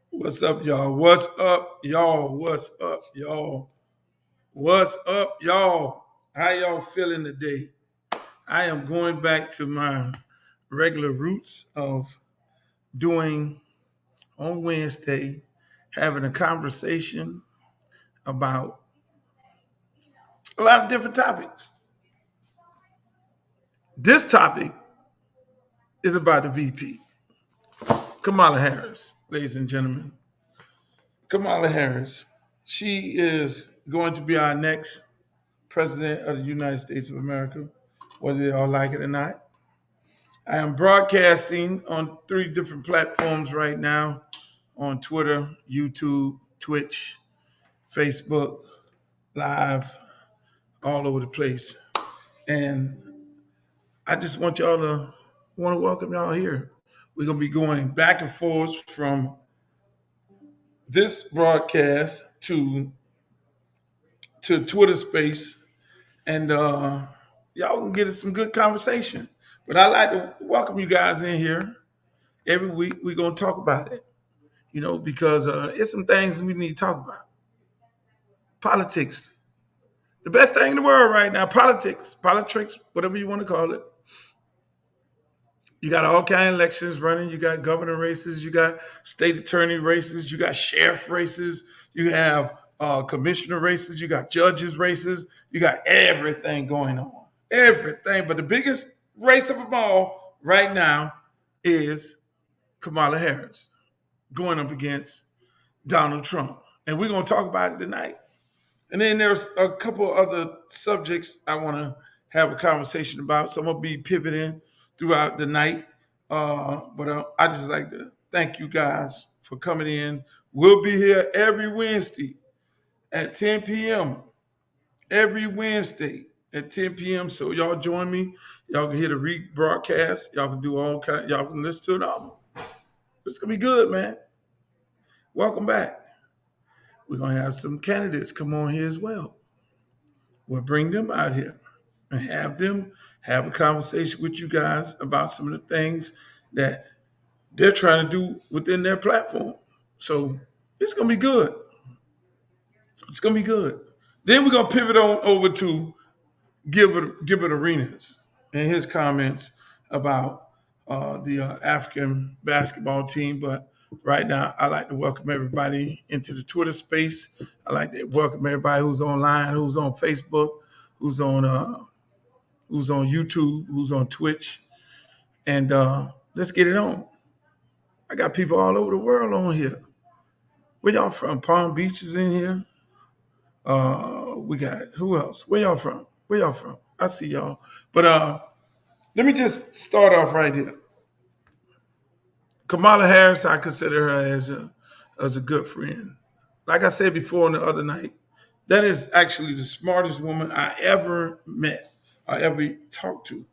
What's up, y'all? What's up, y'all? What's up, y'all? What's up, y'all? How y'all feeling today? I am going back to my regular roots of doing on Wednesday, having a conversation about a lot of different topics. This topic is about the VP, Kamala Harris, ladies and gentlemen. Kamala Harris. She is going to be our next president of the United States of America, whether they all like it or not. I am broadcasting on 3 different platforms right now on Twitter, YouTube, Twitch, Facebook, live, all over the place. And I just want y'all to want to welcome y'all here. We're going to be going back and forth from this broadcast to Twitter space, and y'all can get some good conversation. But I like to welcome you guys in here every week. We're gonna talk about it, because it's some things we need to talk about. Politics, the best thing in the world right now. Politics, whatever you want to call it. You got all kind of elections running. You got governor races. You got state attorney races. You got sheriff races. You have commissioner races. You got judges races. You got everything going on. Everything. But the biggest race of them all right now is Kamala Harris going up against Donald Trump. And we're going to talk about it tonight. And then there's a couple other subjects I want to have a conversation about. So I'm going to be pivoting throughout the night. But I just like to thank you guys for coming in. We'll be here every Wednesday at 10 p.m. Every Wednesday at 10 p.m. So y'all join me. Y'all can hear the rebroadcast. Y'all can do all kind. Y'all can listen to it all. It's gonna be good, man. Welcome back. We're gonna have some candidates come on here as well. We'll bring them out here and have them have a conversation with you guys about some of the things that they're trying to do within their platform. So it's gonna be good. It's gonna be good. Then we're gonna pivot on over to Gilbert Arenas and his comments about the African basketball team. But right now, I like to welcome everybody into the Twitter space. I like to welcome everybody who's online, who's on Facebook, who's on YouTube, who's on Twitch, and let's get it on. I got people all over the world on here. Where y'all from? Palm Beach is in here. We got who else? Where y'all from? Where y'all from? I see y'all. But let me just start off right here. Kamala Harris, I consider her as a good friend. Like I said before on the other night, that is actually the smartest woman I ever met, I ever talked to.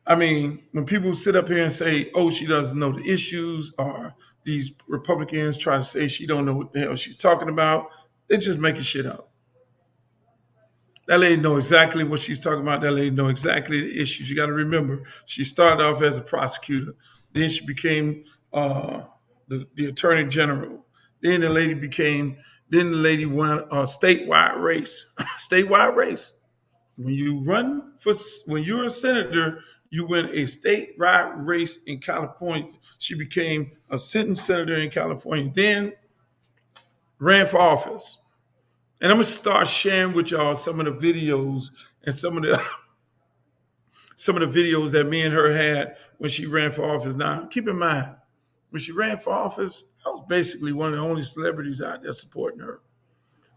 I mean, when people sit up here and say, "Oh, she doesn't know the issues," or these Republicans try to say she don't know what the hell she's talking about, they're just making shit up. That lady know exactly what she's talking about. That lady know exactly the issues. You got to remember, she started off as a prosecutor. Then she became the attorney general. Then the lady won a statewide race. Statewide race. When you're a senator, you win a statewide race in California. She became a sitting senator in California. Then ran for office. And I'm gonna start sharing with y'all some of the videos and some of the videos that me and her had when she ran for office. Now, keep in mind, when she ran for office, I was basically one of the only celebrities out there supporting her.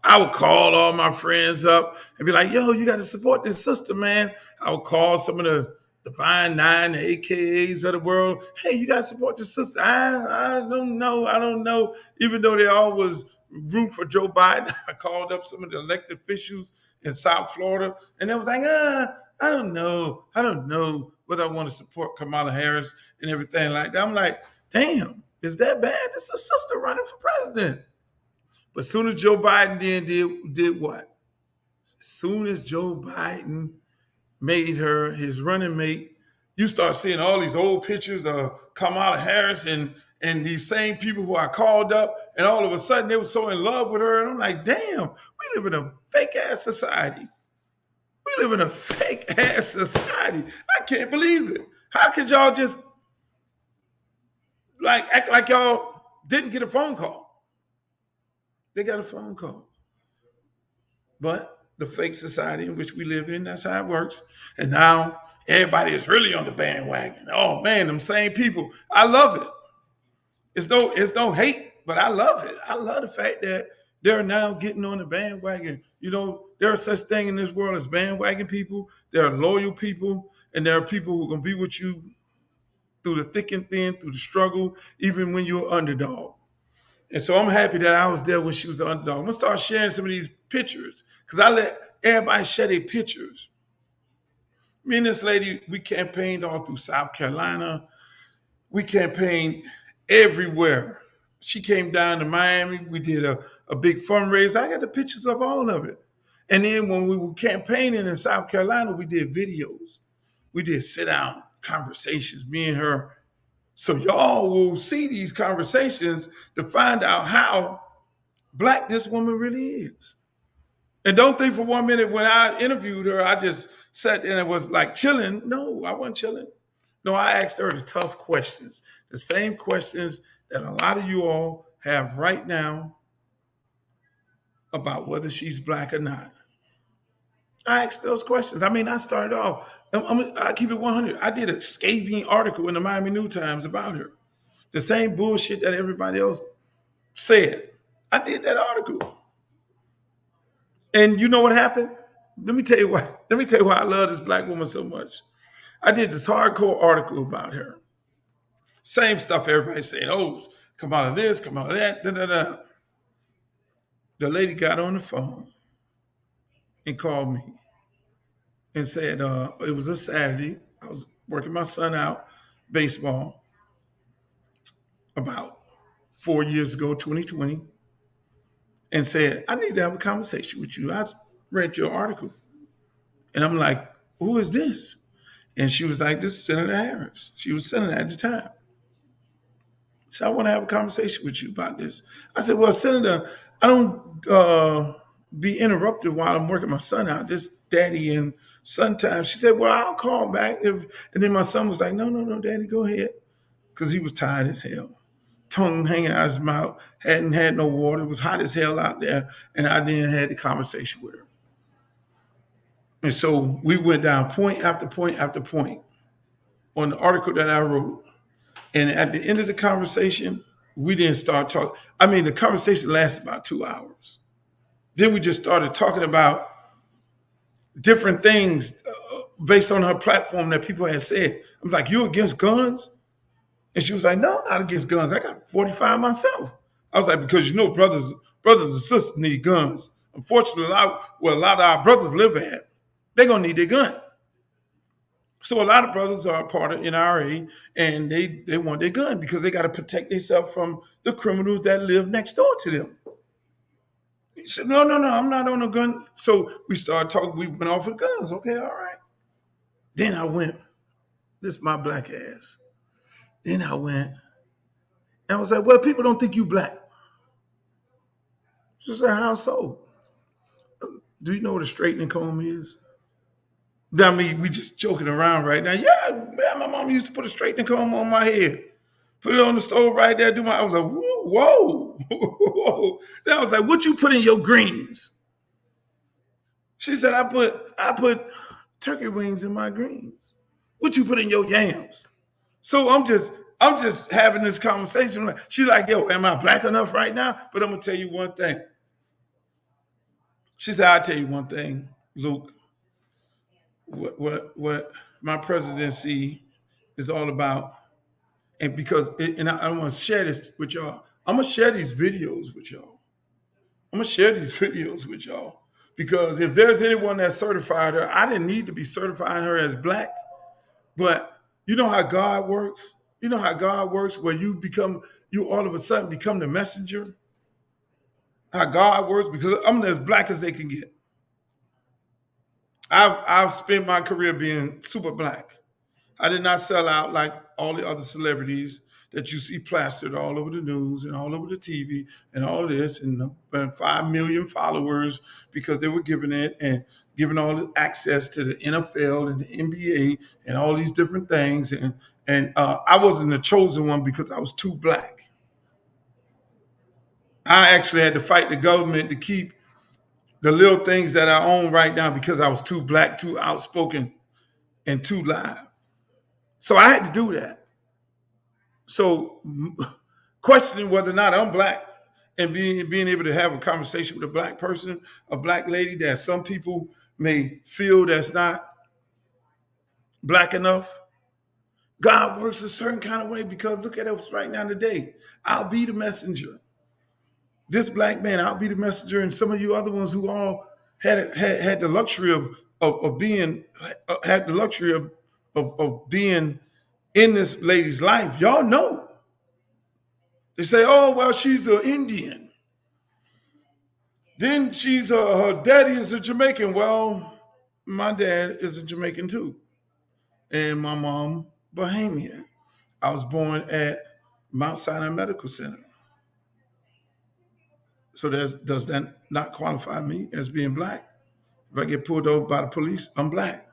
I would call all my friends up and be like, "Yo, you got to support this sister, man." I would call some of the Divine Nine, the AKAs of the world. "Hey, you got to support this sister." I don't know. I don't know. Even though they all was root for Joe Biden, I called up some of the elected officials in South Florida, and they was like, I don't know. I don't know whether I want to support Kamala Harris and everything like that. I'm like, damn, is that bad? This is a sister running for president. But as soon as Joe Biden did what? As soon as Joe Biden made her his running mate, you start seeing all these old pictures of Kamala Harris and these same people who I called up, and all of a sudden they were so in love with her, and I'm like, damn, we live in a fake ass society. We live in a fake ass society. I can't believe it. How could y'all just like act like y'all didn't get a phone call? They got a phone call. But the fake society in which we live in, that's how it works. And now everybody is really on the bandwagon. Oh man, them same people. I love it. It's no hate, but I love it. I love the fact that they're now getting on the bandwagon. You know, there are such thing in this world as bandwagon people. There are loyal people, and there are people who are gonna be with you through the thick and thin, through the struggle, even when you're an underdog. And so I'm happy that I was there when she was an underdog. I'm gonna start sharing some of these pictures because I let everybody share their pictures. Me and this lady, we campaigned all through South Carolina. We campaigned everywhere. She came down to Miami. We did a big fundraiser. I got the pictures of all of it. And then when we were campaigning in South Carolina, we did videos. We did sit down conversations, me and her. So y'all will see these conversations to find out how black this woman really is. And don't think for 1 minute when I interviewed her, I just sat there and was like chilling. No, I wasn't chilling. No, I asked her the tough questions, the same questions that a lot of you all have right now about whether she's black or not. I asked those questions. I mean, I started off, I keep it 100. I did a scathing article in the Miami New Times about her. The same bullshit that everybody else said. I did that article. And you know what happened? Let me tell you why. Let me tell you why I love this black woman so much. I did this hardcore article about her. Same stuff everybody's saying. Oh, come out of this, come out of that, da da da. The lady got on the phone and called me and said it was a Saturday. I was working my son out baseball about 4 years ago, 2020, and said, I need to have a conversation with you. I read your article. And I'm like, who is this? And she was like, this is Senator Harris. She was senator at the time. So I want to have a conversation with you about this. I said, well, Senator, I don't be interrupted while I'm working my son out, just daddy and son time. She said, well, I'll call back. And then my son was like, no, daddy, go ahead. Because he was tired as hell. Tongue hanging out his mouth, hadn't had no water. It was hot as hell out there. And I then had the conversation with her. And so we went down point after point after point on the article that I wrote. And at the end of the conversation, we didn't start talking. I mean, the conversation lasted about 2 hours. Then we just started talking about different things based on her platform that people had said. I was like, you against guns? And she was like, no, I'm not against guns. I got 45 myself. I was like, because you know, brothers and sisters need guns. Unfortunately, where a lot of our brothers live at, they're going to need their gun. So a lot of brothers are part of NRA and they want their gun because they got to protect themselves from the criminals that live next door to them. He said, no, I'm not on a gun. So we started talking, we went off with guns. Okay, all right. Then I went, this is my black ass. Then I went, and I was like, well, people don't think you black. She said, how so? Do you know what a straightening comb is? I mean, we just joking around right now. Yeah, man, my mom used to put a straightening comb on my head. Put it on the stove right there. I was like, whoa, whoa. Then I was like, what you put in your greens? She said, I put turkey wings in my greens. What you put in your yams? So I'm just having this conversation. She's like, yo, am I black enough right now? But I'm gonna tell you one thing. She said, I'll tell you one thing, Luke. What my presidency is all about, and because I want to share this with y'all. I'm gonna share these videos with y'all. Because if there's anyone that certified her, I didn't need to be certifying her as black. But you know how God works. You know how God works, where you all of a sudden become the messenger. How God works, because I'm as black as they can get. I've spent my career being super black. I did not sell out like all the other celebrities that you see plastered all over the news and all over the TV and all this and 5 million followers because they were giving it and giving all the access to the NFL and the NBA and all these different things. And I wasn't the chosen one because I was too black. I actually had to fight the government to keep the little things that I own right now because I was too black, too outspoken, and too loud. So I had to do that. So questioning whether or not I'm black and being able to have a conversation with a black person, a black lady that some people may feel that's not black enough. God works a certain kind of way because look at us right now today. I'll be the messenger. This black man, I'll be the messenger, and some of you other ones who all had the luxury of being had the luxury of being in this lady's life. Y'all know. They say, "Oh well, she's an Indian. Then her daddy is a Jamaican." Well, my dad is a Jamaican too, and my mom Bahamian. I was born at Mount Sinai Medical Center. So does that not qualify me as being black? If I get pulled over by the police, I'm black.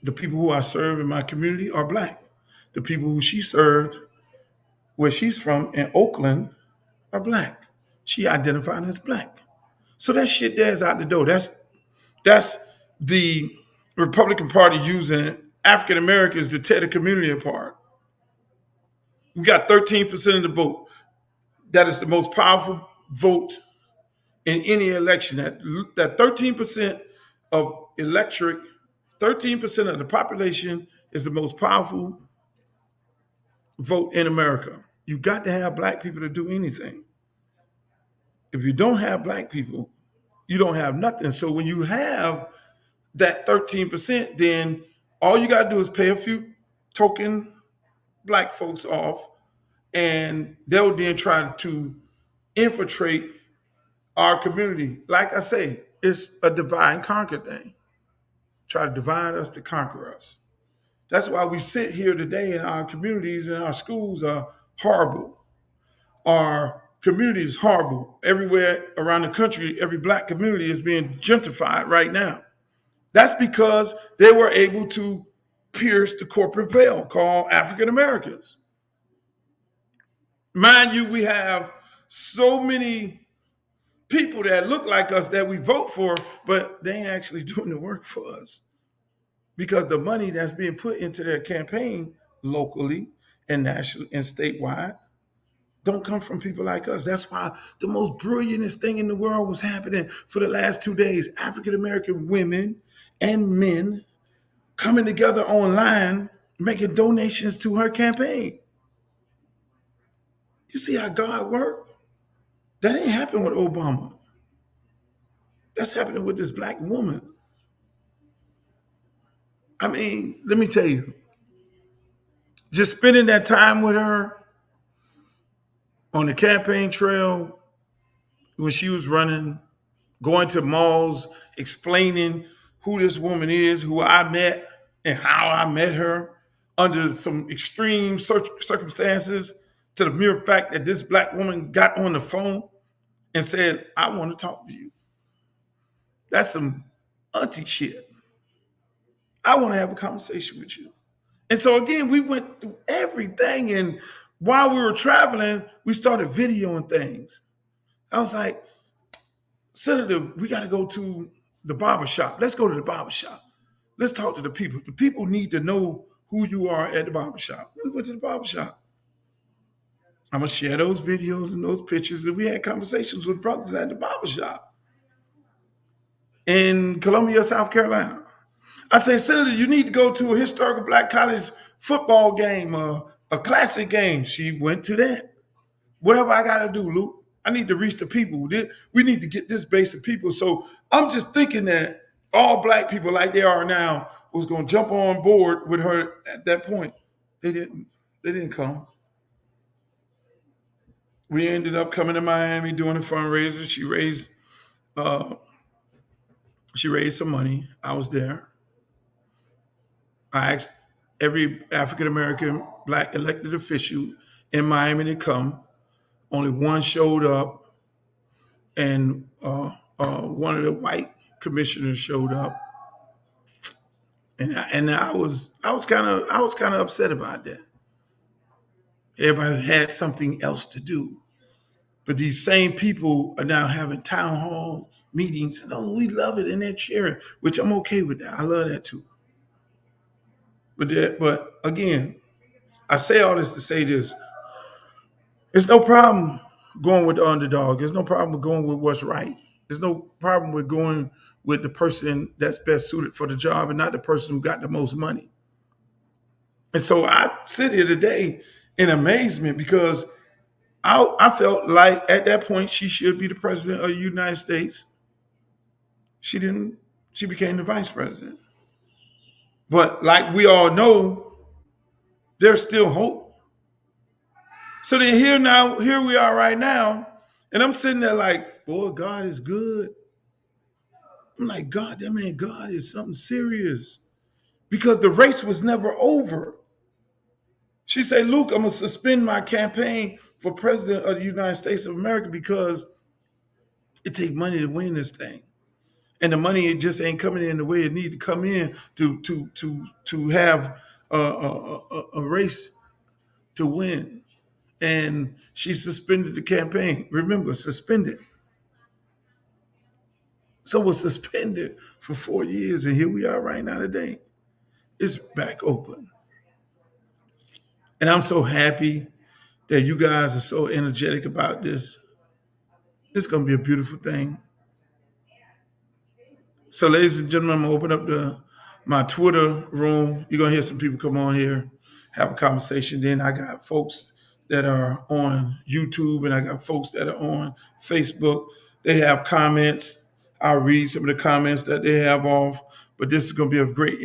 The people who I serve in my community are black. The people who she served, where she's from in Oakland, are black. She identified as black. So that shit there is out the door. That's the Republican Party using African Americans to tear the community apart. We got 13% of the vote. That is the most powerful vote in any election. That 13% of electric, 13% of the population is the most powerful vote in America. You got to have black people to do anything. If you don't have black people, you don't have nothing. So when you have that 13%, then all you got to do is pay a few token black folks off, and they'll then try to infiltrate our community. Like I say, it's a divide and conquer thing. Try to divide us to conquer us. That's why we sit here today and our communities and our schools are horrible. Our community is horrible. Everywhere around the country, every black community is being gentrified right now. That's because they were able to pierce the corporate veil called African Americans. Mind you, we have so many people that look like us that we vote for, but they ain't actually doing the work for us because the money that's being put into their campaign locally and national and statewide don't come from people like us. That's why the most brilliantest thing in the world was happening for the last 2 days. African American women and men coming together online, making donations to her campaign. You see how God worked? That ain't happening with Obama. That's happening with this black woman. I mean, let me tell you, just spending that time with her on the campaign trail when she was running, going to malls, explaining who this woman is, who I met, and how I met her under some extreme circumstances, to the mere fact that this black woman got on the phone and said, I want to talk to you. That's some auntie shit. I want to have a conversation with you. And so again, we went through everything. And while we were traveling, we started videoing things. I was like, Senator, we got to go to the barber shop. Let's go to the barber shop. Let's talk to the people. The people need to know who you are at the barber shop. We went to the barber shop. I'm going to share those videos and those pictures. And we had conversations with brothers at the barber shop in Columbia, South Carolina. I say, Senator, you need to go to a historical black college football game, a classic game. She went to that. Whatever I got to do, Luke, I need to reach the people. We need to get this base of people. So I'm just thinking that all black people like they are now was going to jump on board with her at that point. They didn't. They didn't come. We ended up coming to Miami doing a fundraiser. She raised some money. I was there. I asked every African American black elected official in Miami to come. Only one showed up, and one of the white commissioners showed up, and I was kind of upset about that. Everybody had something else to do, but these same people are now having town hall meetings, and oh, we love it, and they're cheering, which I'm okay with that. I love that too. But again, I say all this to say this: it's no problem going with the underdog. There's no problem with going with what's right. There's no problem with going with the person that's best suited for the job and not the person who got the most money. And so I sit here today in amazement because I felt like at that point she should be the president of the United States. She didn't. She became the vice president. But like we all know, there's still hope. So then here we are right now, and I'm sitting there like, boy, God is good. I'm like, God, that man, God is something serious. Because the race was never over. She said, Luke, I'm gonna suspend my campaign for president of the United States of America because it takes money to win this thing. And the money it just ain't coming in the way it need to come in to have a race to win. And she suspended the campaign. Remember, suspended. So it was suspended for 4 years, and here we are right now today. It's back open. And I'm so happy that you guys are so energetic about this. It's going to be a beautiful thing. So, ladies and gentlemen, I'm going to open up my Twitter room. You're going to hear some people come on here, have a conversation. Then I got folks that are on YouTube and I got folks that are on Facebook. They have comments. I'll read some of the comments that they have off. But this is going to be a great,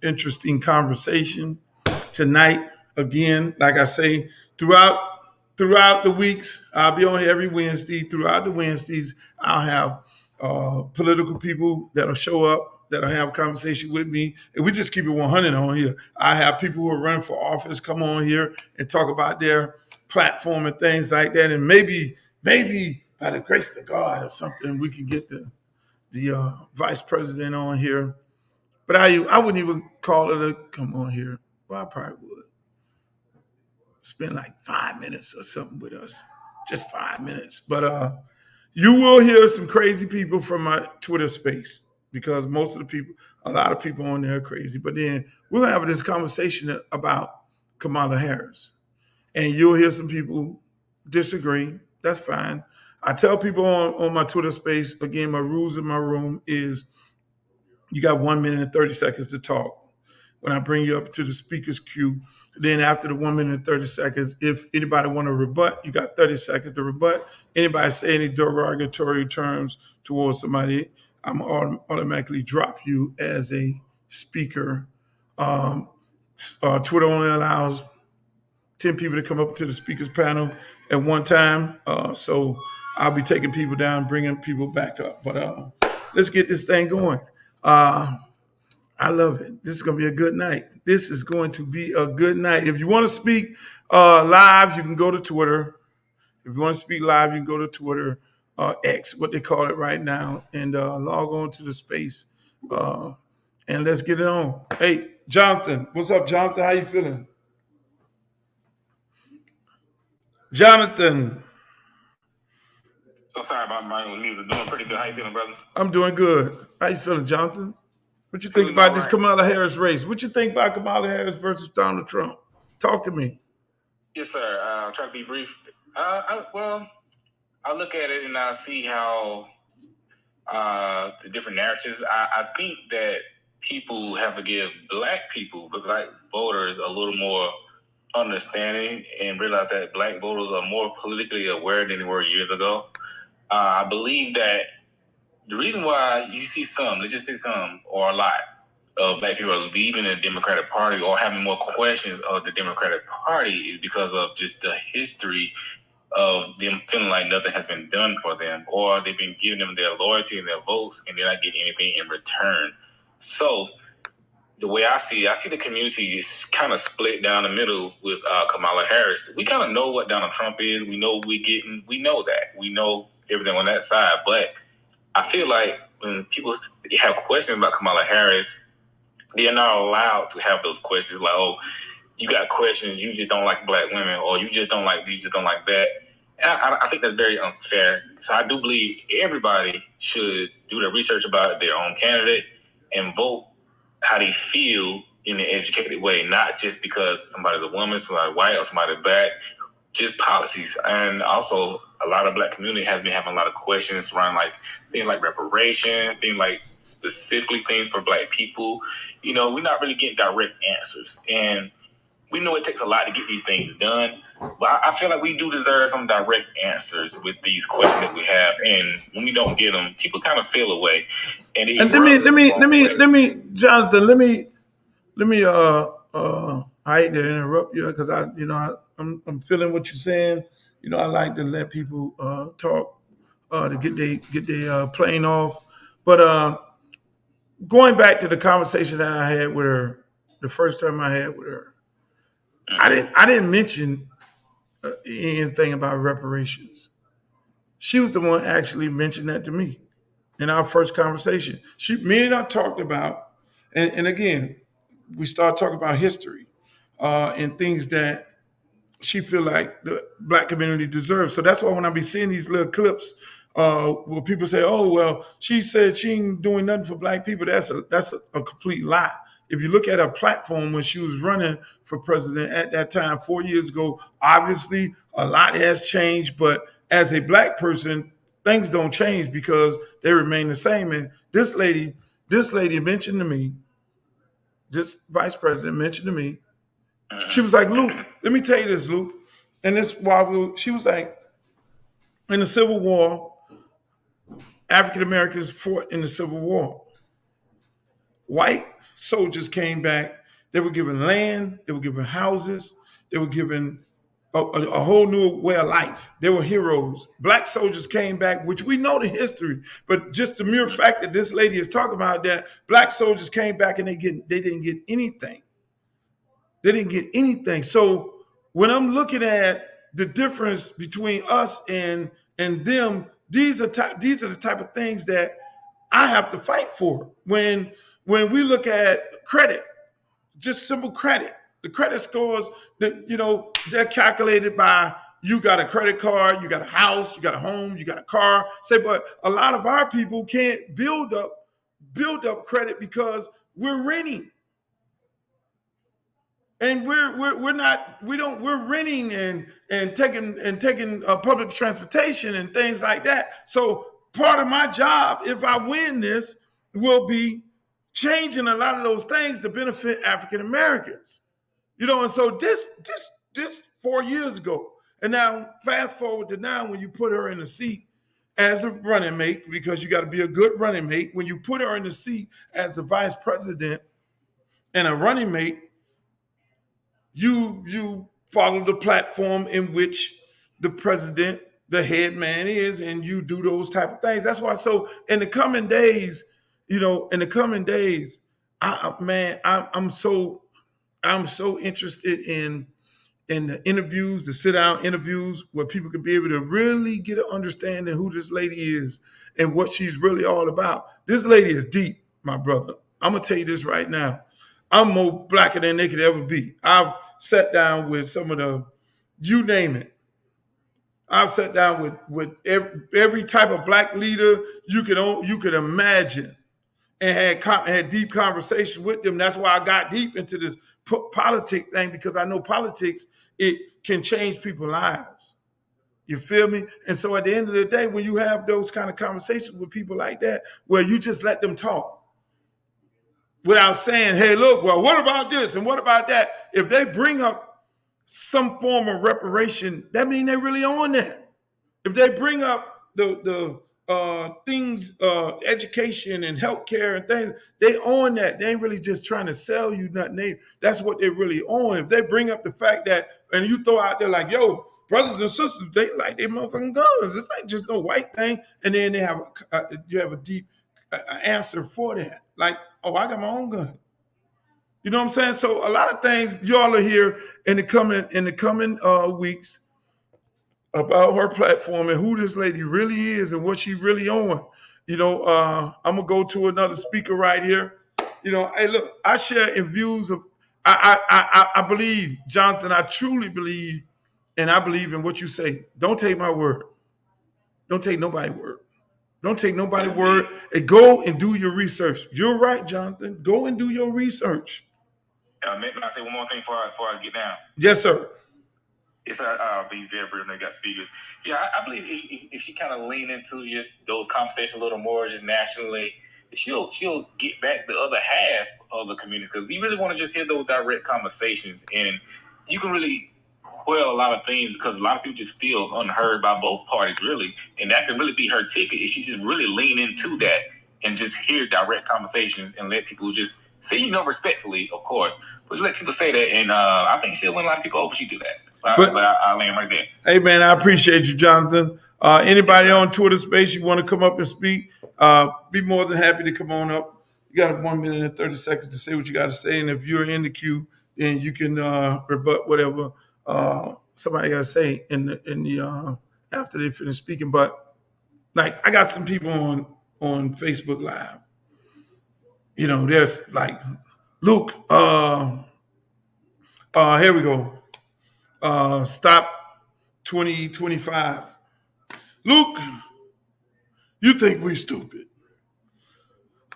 interesting conversation tonight. Again, like I say, throughout the weeks, I'll be on here every Wednesday. Throughout the Wednesdays, I'll have political people that'll show up, that'll have a conversation with me. And we just keep it 100 on here. I have people who are running for office come on here and talk about their platform and things like that. And maybe by the grace of God or something, we can get the vice president on here. But I wouldn't even call her to come on here. Well, I probably would. Spend like 5 minutes or something with us. Just 5 minutes. But you will hear some crazy people from my Twitter space because a lot of people on there are crazy. But then we're going to have this conversation about Kamala Harris. And you'll hear some people disagree. That's fine. I tell people on my Twitter space, again, my rules in my room is you got 1 minute and 30 seconds to talk. When I bring you up to the speaker's queue, then after the 1 minute and 30 seconds, if anybody want to rebut, you got 30 seconds to rebut. Anybody say any derogatory terms towards somebody, I'm automatically drop you as a speaker. Twitter only allows 10 people to come up to the speaker's panel at one time. So I'll be taking people down, bringing people back up. But let's get this thing going. I love it. This is going to be a good night. This is going to be a good night. If you want to speak live, you can go to Twitter. If you want to speak live, you can go to Twitter, X, what they call it right now, and log on to the space. And let's get it on. Hey, Jonathan. What's up, Jonathan? How you feeling? Jonathan. I'm sorry about my music. Doing pretty good. How you feeling, brother? I'm doing good. How you feeling, Jonathan? What you think about this Kamala Harris race? What you think about Kamala Harris versus Donald Trump? Talk to me. Yes, sir. I'll try to be brief. I look at it and I see how the different narratives. I think that people have to give black voters a little more understanding and realize that black voters are more politically aware than they were years ago. I believe that the reason why you see let's just say some or a lot of black people are leaving the Democratic Party or having more questions of the Democratic Party is because of just the history of them feeling like nothing has been done for them, or they've been giving them their loyalty and their votes and they're not getting anything in return. So the way I see the community is kind of split down the middle with Kamala Harris. We kind of know what Donald Trump is. We know we getting. We know that. We know everything on that side. But I feel like when people have questions about Kamala Harris, they're not allowed to have those questions. Like, oh, you got questions. You just don't like black women, or you just don't like. You just don't like that. And I think that's very unfair. So I do believe everybody should do their research about their own candidate and vote how they feel in an educated way, not just because somebody's a woman, somebody white, or somebody black, just policies. And also, a lot of black community has been having a lot of questions around like things like reparations, things like specifically things for black people. You know, we're not really getting direct answers. And we know it takes a lot to get these things done, but I feel like we do deserve some direct answers with these questions that we have. And when we don't get them, people kind of feel away. And And let me, Jonathan, let me, I hate to interrupt you because I'm feeling what you're saying. You know, I like to let people talk to get their plane off. But going back to the conversation that I had with her, the first time I had with her, I didn't mention anything about reparations. She was the one actually mentioned that to me in our first conversation. Me and I talked about, and again, we started talking about history and things that she feel like the black community deserves. So that's why when I be seeing these little clips where people say, "Oh well, she said she ain't doing nothing for black people," that's a complete lie. If you look at her platform when she was running for president at that time 4 years ago, obviously a lot has changed. But as a black person, things don't change because they remain the same. And this lady mentioned to me, this vice president mentioned to me, she was like, "Luke, let me tell you this, Luke." And this while she was like, in the Civil War, African Americans fought in the Civil War. White soldiers came back. They were given land. They were given houses. They were given a whole new way of life. They were heroes. Black soldiers came back, which we know the history, but just the mere fact that this lady is talking about that, black soldiers came back and they didn't get anything. They didn't get anything. So when I'm looking at the difference between us and them, these are the type of things that I have to fight for. When we look at credit, just simple credit, the credit scores that they're calculated by you got a credit card, you got a house, you got a home, you got a car. But a lot of our people can't build up credit because we're renting. And we're renting and taking public transportation and things like that. So part of my job, if I win this, will be changing a lot of those things to benefit African Americans. And so this 4 years ago, and now fast forward to now when you put her in the seat as a running mate, because you got to be a good running mate. When you put her in the seat as a vice president and a running mate, you follow the platform in which the president, the head man is, and you do those type of things. That's why. So in the coming days, I'm so interested in the interviews, the sit down interviews, where people can be able to really get an understanding who this lady is and what she's really all about. This lady is deep, my brother. I'm gonna tell you this right now. I'm more blacker than they could ever be. I've sat down with some of you name it. I've sat down with every type of black leader you could imagine, and had deep conversation with them. That's why I got deep into this politic thing, because I know politics, it can change people's lives. You feel me? And so at the end of the day, when you have those kind of conversations with people like that, where you just let them talk without saying, "Hey, look, well, what about this and what about that?" If they bring up some form of reparation, that means they're really on that. If they bring up the things, education and healthcare and things, they own that. They ain't really just trying to sell you nothing. That's what they really own. If they bring up the fact that, and you throw out there like, "Yo, brothers and sisters, they like their motherfucking guns. This ain't just no white thing," and then you have a deep answer for that. Like, "Oh, I got my own gun. You know what I'm saying? So a lot of things y'all are here in the coming weeks about her platform and who this lady really is and what she really on. I'm gonna go to another speaker right here. Hey, look, I share in views of. I believe, Jonathan. I truly believe, and I believe in what you say. Don't take my word. Don't take nobody's word. Don't take nobody's word. And go and do your research. You're right, Jonathan. Go and do your research. May I say one more thing before I get down? Yes, sir. It's I'll be very brief. They got speakers. Yeah, I believe if she kind of lean into just those conversations a little more, just nationally, she'll get back the other half of the community, because we really want to just hear those direct conversations, and you can really quell a lot of things, because a lot of people just feel unheard by both parties, really, and that can really be her ticket if she just really lean into that and just hear direct conversations and let people just say, respectfully, of course, but just let people say that, and I think she'll win a lot of people over if she do that. But I'll land right there. Hey, man, I appreciate you, Jonathan. Anybody on Twitter Space, you want to come up and speak, be more than happy to come on up. You got 1 minute and 30 seconds to say what you got to say. And if you're in the queue, then you can rebut whatever somebody got to say in the after they finish speaking. But, like, I got some people on Facebook Live. There's, like, Luke, here we go. Stop 2025. Luke, you think we stupid?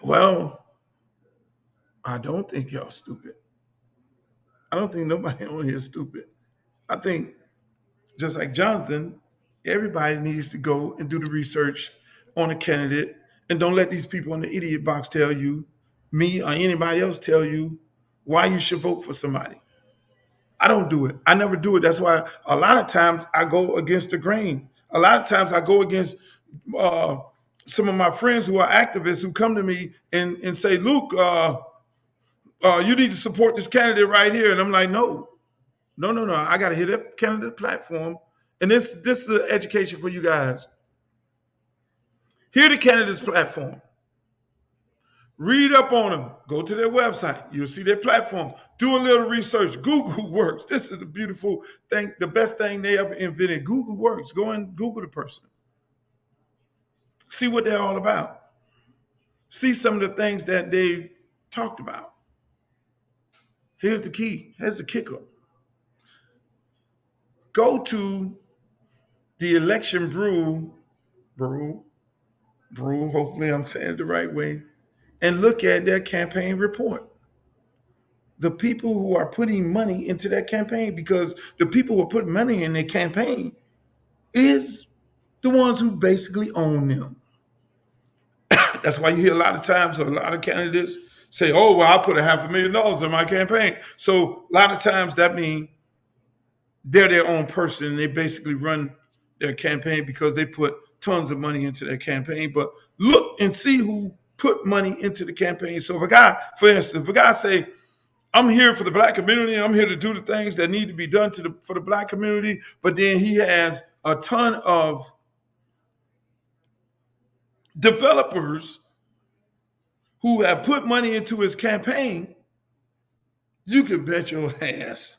Well, I don't think y'all stupid. I don't think nobody on here is stupid. I think, just like Jonathan, everybody needs to go and do the research on a candidate, and don't let these people in the idiot box tell you, me or anybody else tell you, why you should vote for somebody. I don't do it. I never do it. That's why a lot of times I go against the grain. A lot of times I go against uh, some of my friends who are activists who come to me and say, Luke, you need to support this candidate right here. And I'm like, no. I got to hit that candidate platform. And this is an education for you guys. Hear the candidate's platform. Read up on them. Go to their website. You'll see their platform. Do a little research. Google works. This is the beautiful thing, the best thing they ever invented. Google works. Go and Google the person. See what they're all about. See some of the things that they talked about. Here's the key. Here's the kicker. Go to the election brew, hopefully I'm saying it the right way, and look at their campaign report. The people who are putting money into that campaign, because the people who are putting money in their campaign is the ones who basically own them. That's why you hear a lot of times a lot of candidates say, oh, well, I put $500,000 in my campaign. So a lot of times that means they're their own person and they basically run their campaign because they put tons of money into their campaign. But look and see who put money into the campaign. So if a guy, for instance, if a guy say, I'm here for the black community, I'm here to do the things that need to be done for the black community, but then he has a ton of developers who have put money into his campaign, you can bet your ass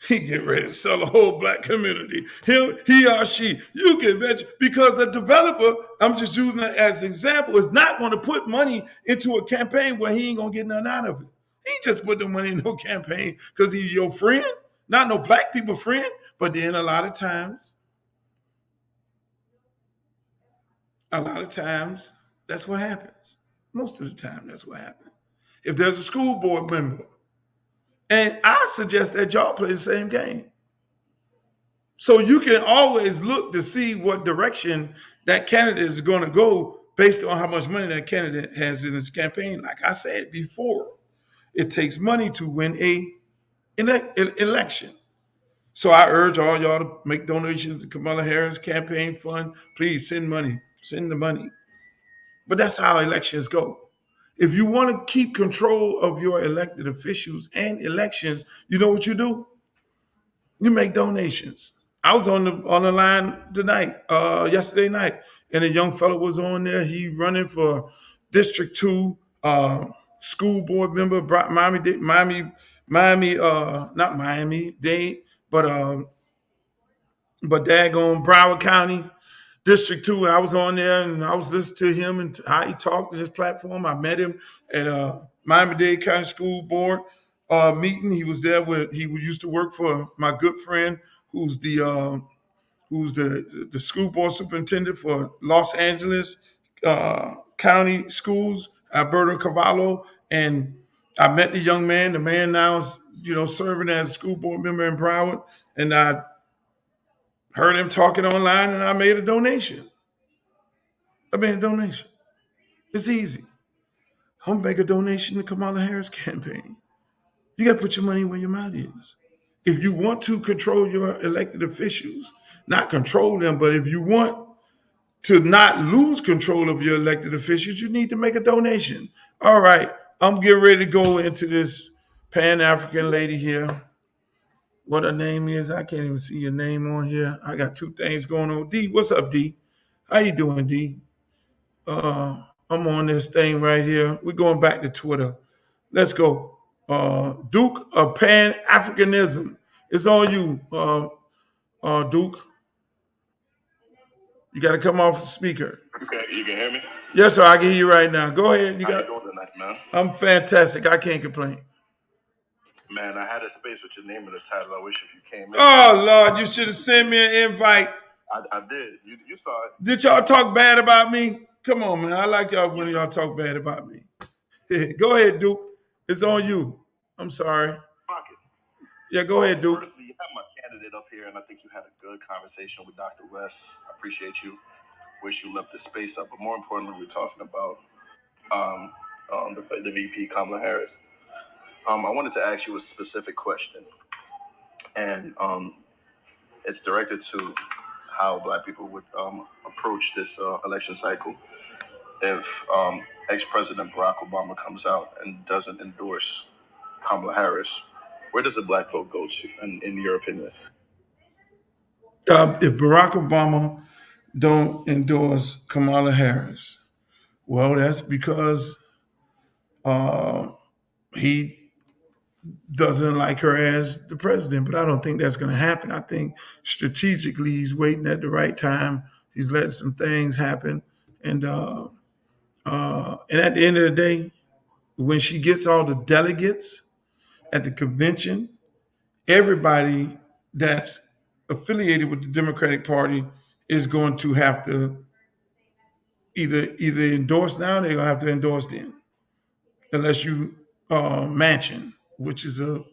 he get ready to sell the whole black community. He or she, you can bet because the developer, I'm just using that as an example, is not going to put money into a campaign where he ain't going to get nothing out of it. He ain't just put the money in no campaign because he's your friend, not no black people friend. But then a lot of times, that's what happens. Most of the time, that's what happens. If there's a school board member, and I suggest that y'all play the same game. So you can always look to see what direction that candidate is going to go based on how much money that candidate has in his campaign. Like I said before, it takes money to win an election. So I urge all y'all to make donations to Kamala Harris campaign fund. Please send money. Send the money. But that's how elections go. If you want to keep control of your elected officials and elections, you know what you do? You make donations. I was on the line tonight, yesterday night, and a young fellow was on there. He running for District 2, school board member, Miami, not Miami Dade, but daggone Broward County District 2. I was on there and I was listening to him and how he talked to his platform. I met him at Miami-Dade County School Board meeting. He was there he used to work for my good friend who's the school board superintendent for Los Angeles County Schools, Alberto Cavallo. And I met the young man. The man now is, serving as a school board member in Broward. And I heard him talking online and I made a donation. It's easy. I'm gonna make a donation to Kamala Harris campaign. You gotta put your money where your mouth is. If you want to control your elected officials, not control them, but if you want to not lose control of your elected officials, you need to make a donation. All right, I'm getting ready to go into this Pan-African lady here. What her name is, I can't even see your name on here. I got two things going on. D, what's up, D? How you doing, D? I'm on this thing right here. We're going back to Twitter. Let's go. Duke of Pan Africanism. It's on you, Duke. You got to come off the speaker. Okay, you can hear me? Yes, sir. I can hear you right now. Go ahead. How you doing tonight, man? I'm fantastic. I can't complain. Man, I had a space with your name in the title. I wish if you came in. Oh, Lord, you should have sent me an invite. I did. You saw it. Did y'all talk bad about me? Come on, man. I like y'all when y'all talk bad about me. Go ahead, Duke. It's on you. I'm sorry. Pocket. Yeah, go ahead, Duke. Firstly, you have my candidate up here, and I think you had a good conversation with Dr. West. I appreciate you. Wish you left the space up. But more importantly, we're talking about the VP, Kamala Harris. I wanted to ask you a specific question. And it's directed to how Black people would approach this election cycle if ex-President Barack Obama comes out and doesn't endorse Kamala Harris. Where does the Black vote go to, in your opinion? If Barack Obama don't endorse Kamala Harris, well, that's because he doesn't like her as the president. But I don't think that's going to happen. I think strategically he's waiting at the right time. He's letting some things happen, and at the end of the day, when she gets all the delegates at the convention, everybody that's affiliated with the Democratic Party is going to have to either endorse now, they're gonna have to endorse then, unless you Manchin, which is a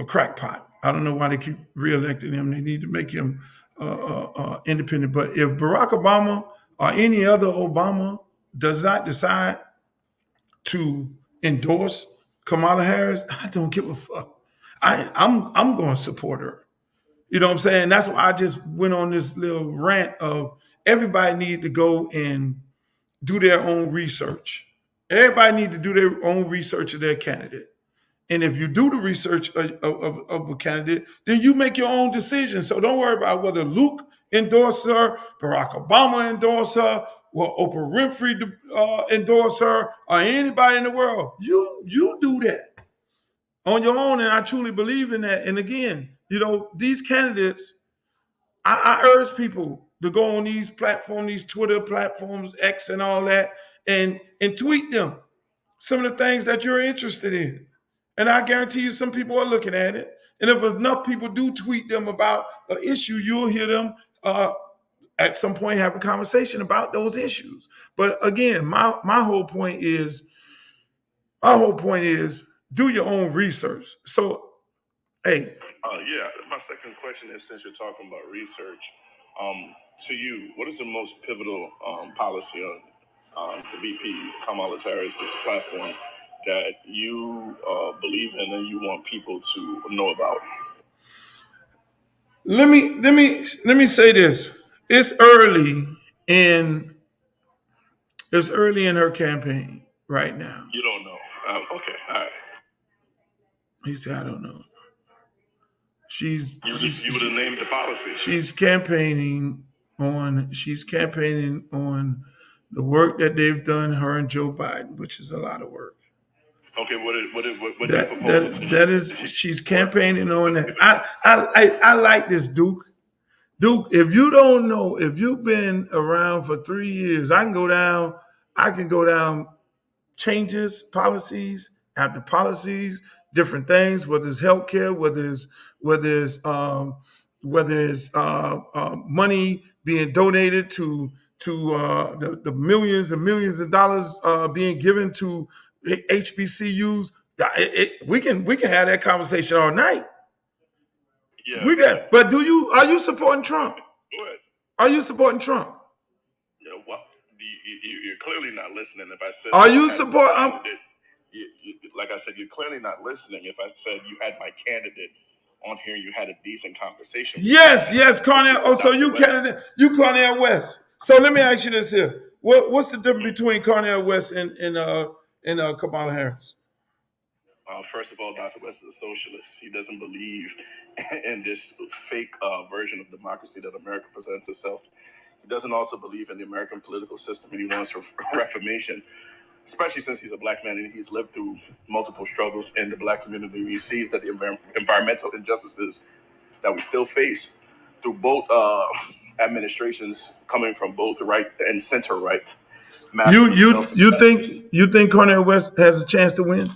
crackpot. I don't know why they keep reelecting him. They need to make him independent. But if Barack Obama or any other Obama does not decide to endorse Kamala Harris, I don't give a fuck. I'm going to support her. You know what I'm saying? That's why I just went on this little rant of everybody need to go and do their own research. Everybody need to do their own research of their candidate. And if you do the research of a candidate, then you make your own decision. So don't worry about whether Luke endorsed her, Barack Obama endorsed her, or Oprah Winfrey endorsed her, or anybody in the world. You do that on your own, and I truly believe in that. And again, these candidates, I urge people to go on these platforms, these Twitter platforms, X and all that, and tweet them some of the things that you're interested in. And I guarantee you some people are looking at it. And if enough people do tweet them about an issue, you'll hear them at some point have a conversation about those issues. But again, my whole point is do your own research. So, hey. Yeah, my second question is, since you're talking about research, to you, what is the most pivotal policy on the VP Kamala Harris's platform that you believe in and you want people to know about? Let me say this. It's early in her campaign right now. You don't know. Okay, all right. He said, I don't know. You would have named the policy. She's campaigning on the work that they've done, her and Joe Biden, which is a lot of work. Okay, what do you That propose? that is she's What? campaigning on that. I like this, Duke. Duke, if you don't know, if you've been around for 3 years, I can go down changes, policies after policies, different things, whether it's healthcare, whether it's whether it's money being donated to the millions and millions of dollars being given to HBCUs. We can have that conversation all night. Yeah, We but got, but are you supporting Trump? go ahead. Are you supporting Trump? Yeah, well, you're clearly not listening. If I said Are that you you had my support? candidate, like I said, you're clearly not listening. If I said you had my candidate on here, you had a decent conversation with me. Yes, Cornell. Oh, so Dr. you West. candidate, you Cornell West. So let me ask you this here: what's the difference between Cornell West and Kamala Harris? First of all, Dr. West is a socialist. He doesn't believe in this fake version of democracy that America presents itself. He doesn't also believe in the American political system, and he wants reformation, especially since he's a black man and he's lived through multiple struggles in the black community. He sees that the environmental injustices that we still face through both administrations, coming from both right and center right, You massively you fails to you address think this. you think Cornell West has a chance to win?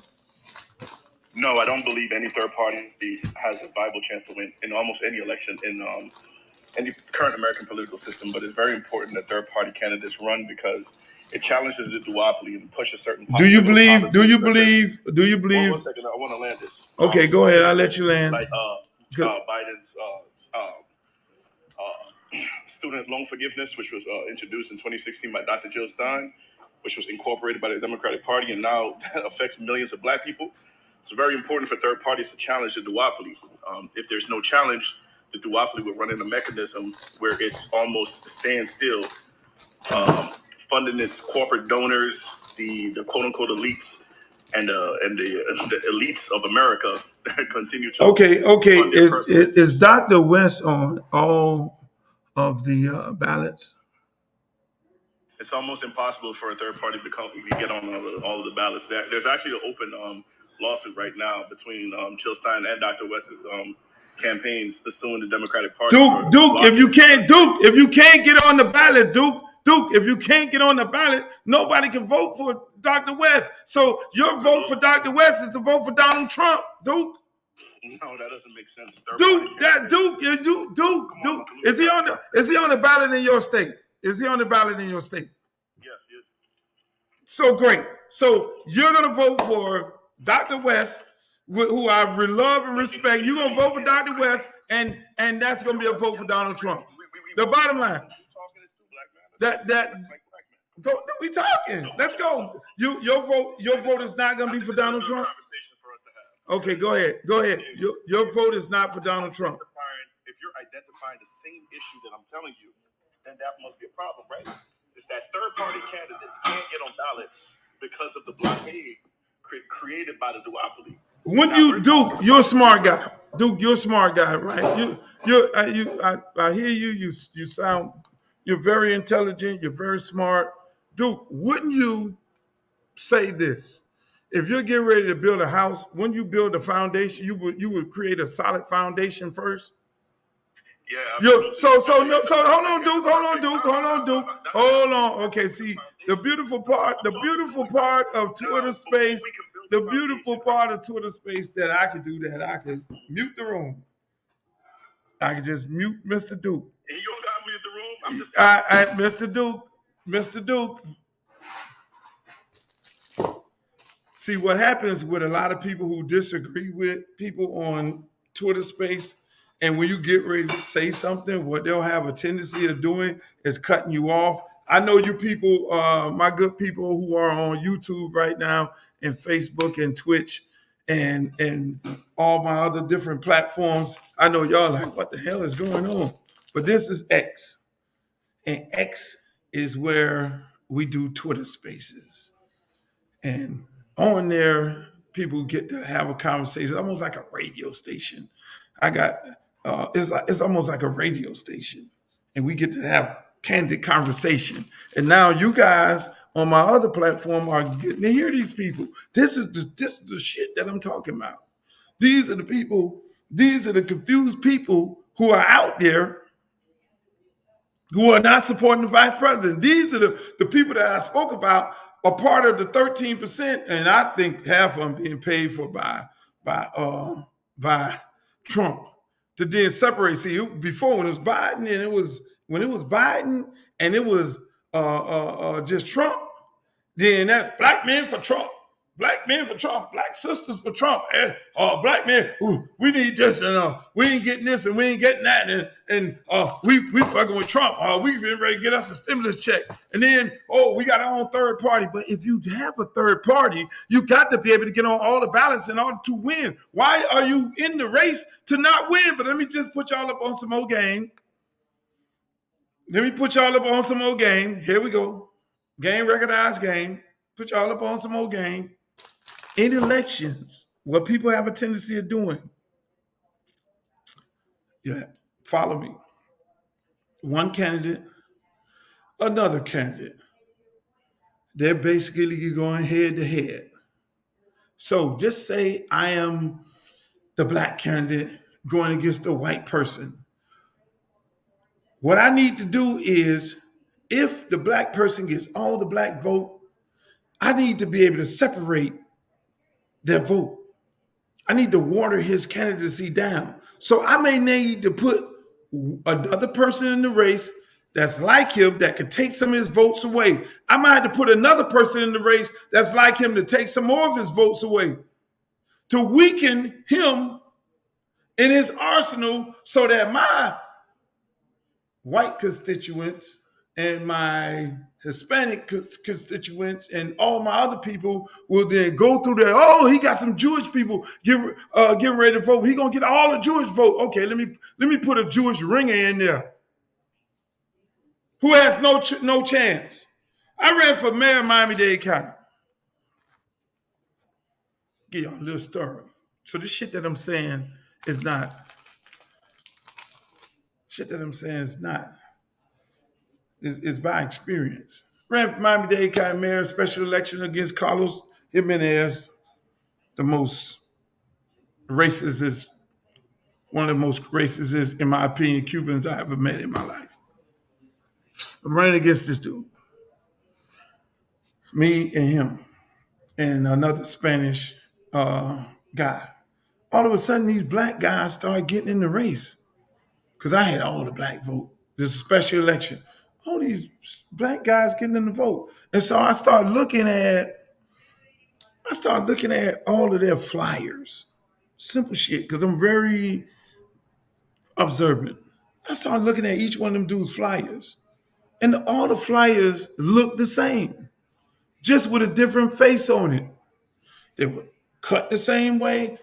No, I don't believe any third party has a viable chance to win in almost any election in the current American political system. But it's very important that third party candidates run because it challenges the duopoly and pushes certain Do you pivotal believe? Do policies you such as believe? Do you one believe? second, I want to land this Okay, go ahead. I'll let specifically you land. like Good. Biden's student loan forgiveness, which was introduced in 2016 by Dr. Jill Stein, which was incorporated by the Democratic Party, and now that affects millions of black people. It's very important for third parties to challenge the duopoly. If there's no challenge, the duopoly will run in a mechanism where it's almost standstill, funding its corporate donors, the quote unquote elites, and the elites of America that continue to Okay. fund their personal Is interests. Dr. West on all of the ballots? It's almost impossible for a third party to get on all of the ballots. There's actually an open lawsuit right now between Jill Stein and Dr. West's campaigns suing the Democratic Party for Duke, blocking If you can't get on the ballot, Duke, if you can't get on the ballot, nobody can vote for Dr. West. So your vote for Dr. West is to vote for Donald Trump, Duke. No, that doesn't make sense. Duke. Is he on the ballot in your state? Is he on the ballot in your state? Yes, yes. So great. So you're gonna vote for Dr. West, who I love and respect. You're gonna vote for Dr. West, and that's gonna be a vote for Donald Trump. The bottom line. That go. We talking. Let's go. Your vote is not gonna be for Donald Trump. Okay, go ahead. Your vote is not for Donald Trump. If you're identifying the same issue that I'm telling you, then that must be a problem, right? It's that third party candidates can't get on ballots because of the blockades created by the duopoly. When you Duke, you're a smart guy. Duke, you're a smart guy, right? I hear you. You sound. You're very intelligent. You're very smart, Duke. Wouldn't you say this? If you're getting ready to build a house, when you build a foundation, you would create a solid foundation first. Yeah. Hold on, Duke. Hold on. Okay, see the beautiful part of Twitter space, the beautiful part of Twitter space that I could do that. I could mute the room. I could just mute Mr. Duke. And you don't got me in the room. I'm just Mr. Duke. See what happens with a lot of people who disagree with people on Twitter space, and when you get ready to say something, what they'll have a tendency of doing is cutting you off. I know you people, my good people who are on YouTube right now, and Facebook and Twitch, and all my other different platforms. I know y'all like, what the hell is going on? But this is X, and X is where we do Twitter Spaces. And on there, people get to have a conversation. It's almost like a radio station. I got it's almost like a radio station, and we get to have candid conversation. And now you guys on my other platform are getting to hear these people. This is the shit that I'm talking about. These are the people, these are the confused people who are out there who are not supporting the vice president. These are the people that I spoke about are part of the 13%, and I think half of them being paid for by Trump to then separate. See, before when it was Biden and it was Biden and it was just Trump, then that's black men for Trump. Black men for Trump, black sisters for Trump. Black men, we need this, and we ain't getting this, and we ain't getting that, and we fucking with Trump. We been ready to get us a stimulus check, and then we got our own third party. But if you have a third party, you got to be able to get on all the ballots in order to win. Why are you in the race to not win? But let me just put y'all up on some more game. Here we go. Game recognized game. Put y'all up on some more game. In elections, what people have a tendency of doing, follow me. One candidate, another candidate. They're basically going head to head. So just say I am the black candidate going against the white person. What I need to do is, if the black person gets all the black vote, I need to be able to separate their vote. I need to water his candidacy down. So I may need to put another person in the race that's like him that could take some of his votes away. I might have to put another person in the race that's like him to take some more of his votes away, to weaken him in his arsenal so that my white constituents and my Hispanic constituents and all my other people will then go through there. Oh, he got some Jewish people getting ready to vote. He gonna get all the Jewish vote. Okay, let me put a Jewish ringer in there who has no chance. I ran for mayor of Miami-Dade County. Give y'all a little story. So this shit that I'm saying is not. Is by experience. Ran for Miami-Dade County mayor, special election against Carlos Jimenez, the most racist is one of the most racist, in my opinion, Cubans I ever met in my life. I'm running against this dude. It's me and him and another Spanish guy. All of a sudden, these black guys started getting in the race because I had all the black vote. This is a special election. All these black guys getting in the vote. And so I started looking at all of their flyers. Simple shit, because I'm very observant. I started looking at each one of them dudes' flyers. And all the flyers looked the same, just with a different face on it. They were cut the same way,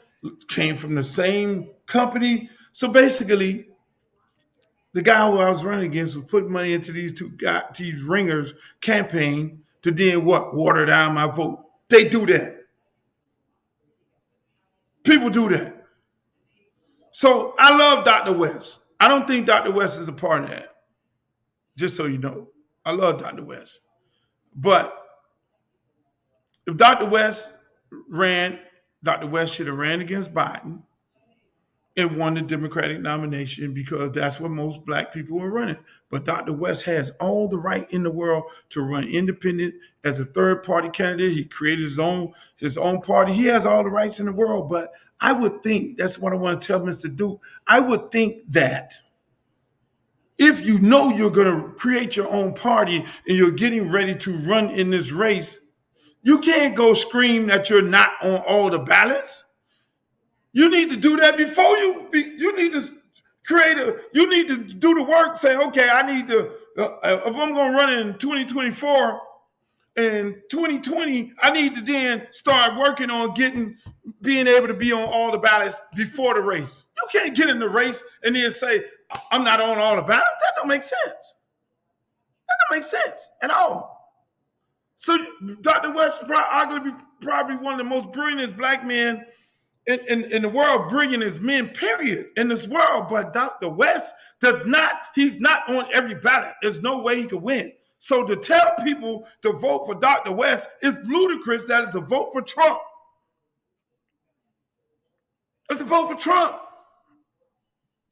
came from the same company. So basically, the guy who I was running against was putting money into these these ringers campaign to then what? Water down my vote. They do that. People do that. So I love Dr. West. I don't think Dr. West is a part of that. Just so you know. I love Dr. West. But if Dr. West should have ran against Biden and won the Democratic nomination because that's what most black people were running. But Dr. West has all the right in the world to run independent as a third party candidate. He created his own party. He has all the rights in the world. But I would think, that's what I want to tell Mr. Duke, I would think that if you know you're going to create your own party and you're getting ready to run in this race, you can't go scream that you're not on all the ballots. You need to do that before you need to you need to do the work, say, okay, I need to, if I'm going to run in 2024 and 2020, I need to then start working on being able to be on all the ballots before the race. You can't get in the race and then say, I'm not on all the ballots. That don't make sense. That don't make sense at all. So Dr. West is probably one of the most brilliant black men in the world, brilliant as men, period, in this world. But Dr. West he's not on every ballot. There's no way he could win. So to tell people to vote for Dr. West is ludicrous. That is a vote for Trump. It's a vote for Trump.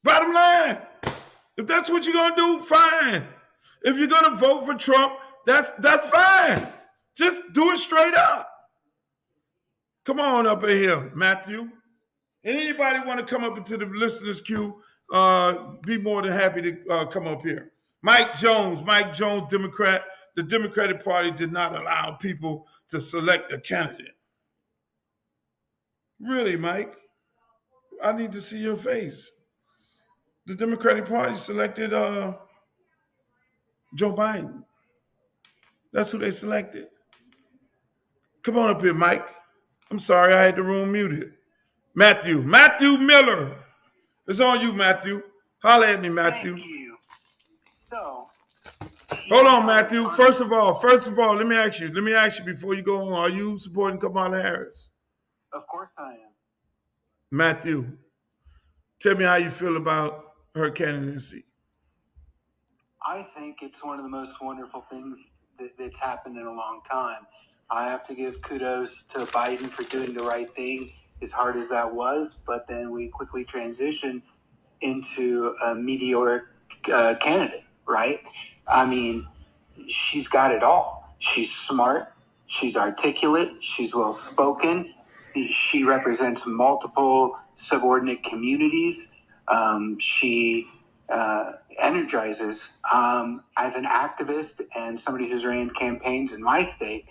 Bottom line. If that's what you're gonna do, fine. If you're gonna vote for Trump, that's fine. Just do it straight up. Come on up in here, Matthew. And anybody want to come up into the listeners queue, be more than happy to come up here. Mike Jones, Democrat. The Democratic Party did not allow people to select a candidate. Really, Mike? I need to see your face. The Democratic Party selected Joe Biden. That's who they selected. Come on up here, Mike. I'm sorry, I had the room muted. Matthew Miller. It's on you, Matthew. Holla at me, Matthew. Thank you. So, hold on, Matthew. First of all, let me ask you before you go on, are you supporting Kamala Harris? Of course I am. Matthew, tell me how you feel about her candidacy. I think it's one of the most wonderful things that's happened in a long time. I have to give kudos to Biden for doing the right thing, as hard as that was, but then we quickly transitioned into a meteoric candidate, right? I mean, she's got it all. She's smart, she's articulate, she's well-spoken, she represents multiple subordinate communities. She energizes. As an activist and somebody who's ran campaigns in my state,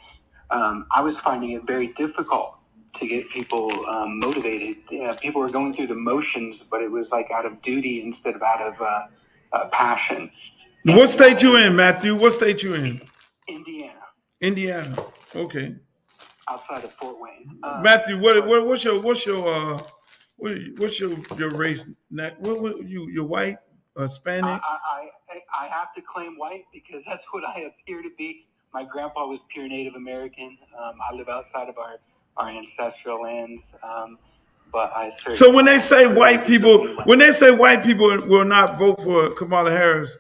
I was finding it very difficult to get people motivated. People were going through the motions, but it was like out of duty instead of out of passion. What state you in, Matthew? What state you in? Indiana. Okay. Outside of Fort Wayne. Matthew, what's your race? What you're white, Hispanic? I have to claim white because that's what I appear to be. My grandpa was pure Native American. I live outside of our ancestral lands, but I certainly. So when they say white people will not vote for Kamala Harris,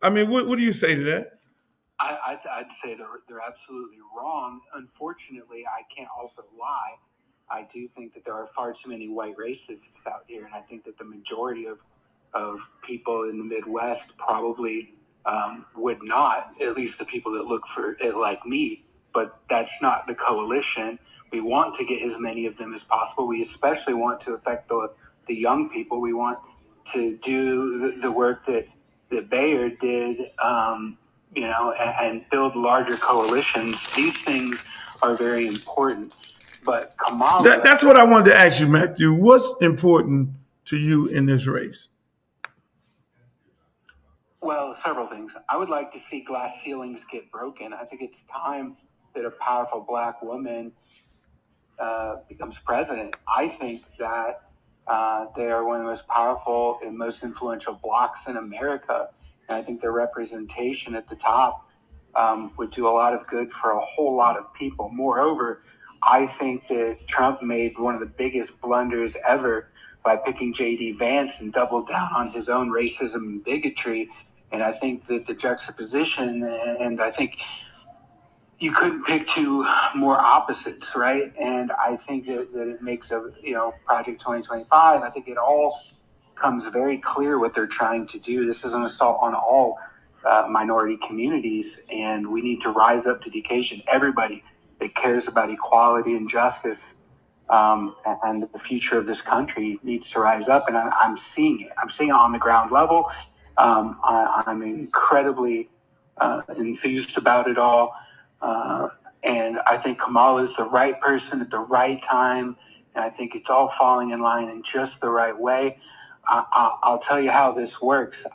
I mean, what do you say to that? I'd say they're absolutely wrong. Unfortunately, I can't also lie. I do think that there are far too many white racists out here, and I think that the majority of people in the Midwest probably would not, at least the people that look for it like me. But that's not the coalition. We want to get as many of them as possible. We especially want to affect the young people. We want to do the work that Bayard did, and build larger coalitions. These things are very important. But Kamala... That's what I wanted to ask you, Matthew. What's important to you in this race? Well, several things. I would like to see glass ceilings get broken. I think it's time that a powerful Black woman becomes president. I think that they are one of the most powerful and most influential blocs in America. And I think their representation at the top would do a lot of good for a whole lot of people. Moreover, I think that Trump made one of the biggest blunders ever by picking J.D. Vance and doubled down on his own racism and bigotry. And I think that the juxtaposition, and I think you couldn't pick two more opposites, right? And I think that it makes Project 2025. I think it all comes very clear what they're trying to do. This is an assault on all minority communities, and we need to rise up to the occasion. Everybody that cares about equality and justice and the future of this country needs to rise up, and I'm seeing it. I'm seeing it on the ground level. I'm incredibly enthused about it all. And I think Kamala is the right person at the right time. And I think it's all falling in line in just the right way. I'll tell you how this works.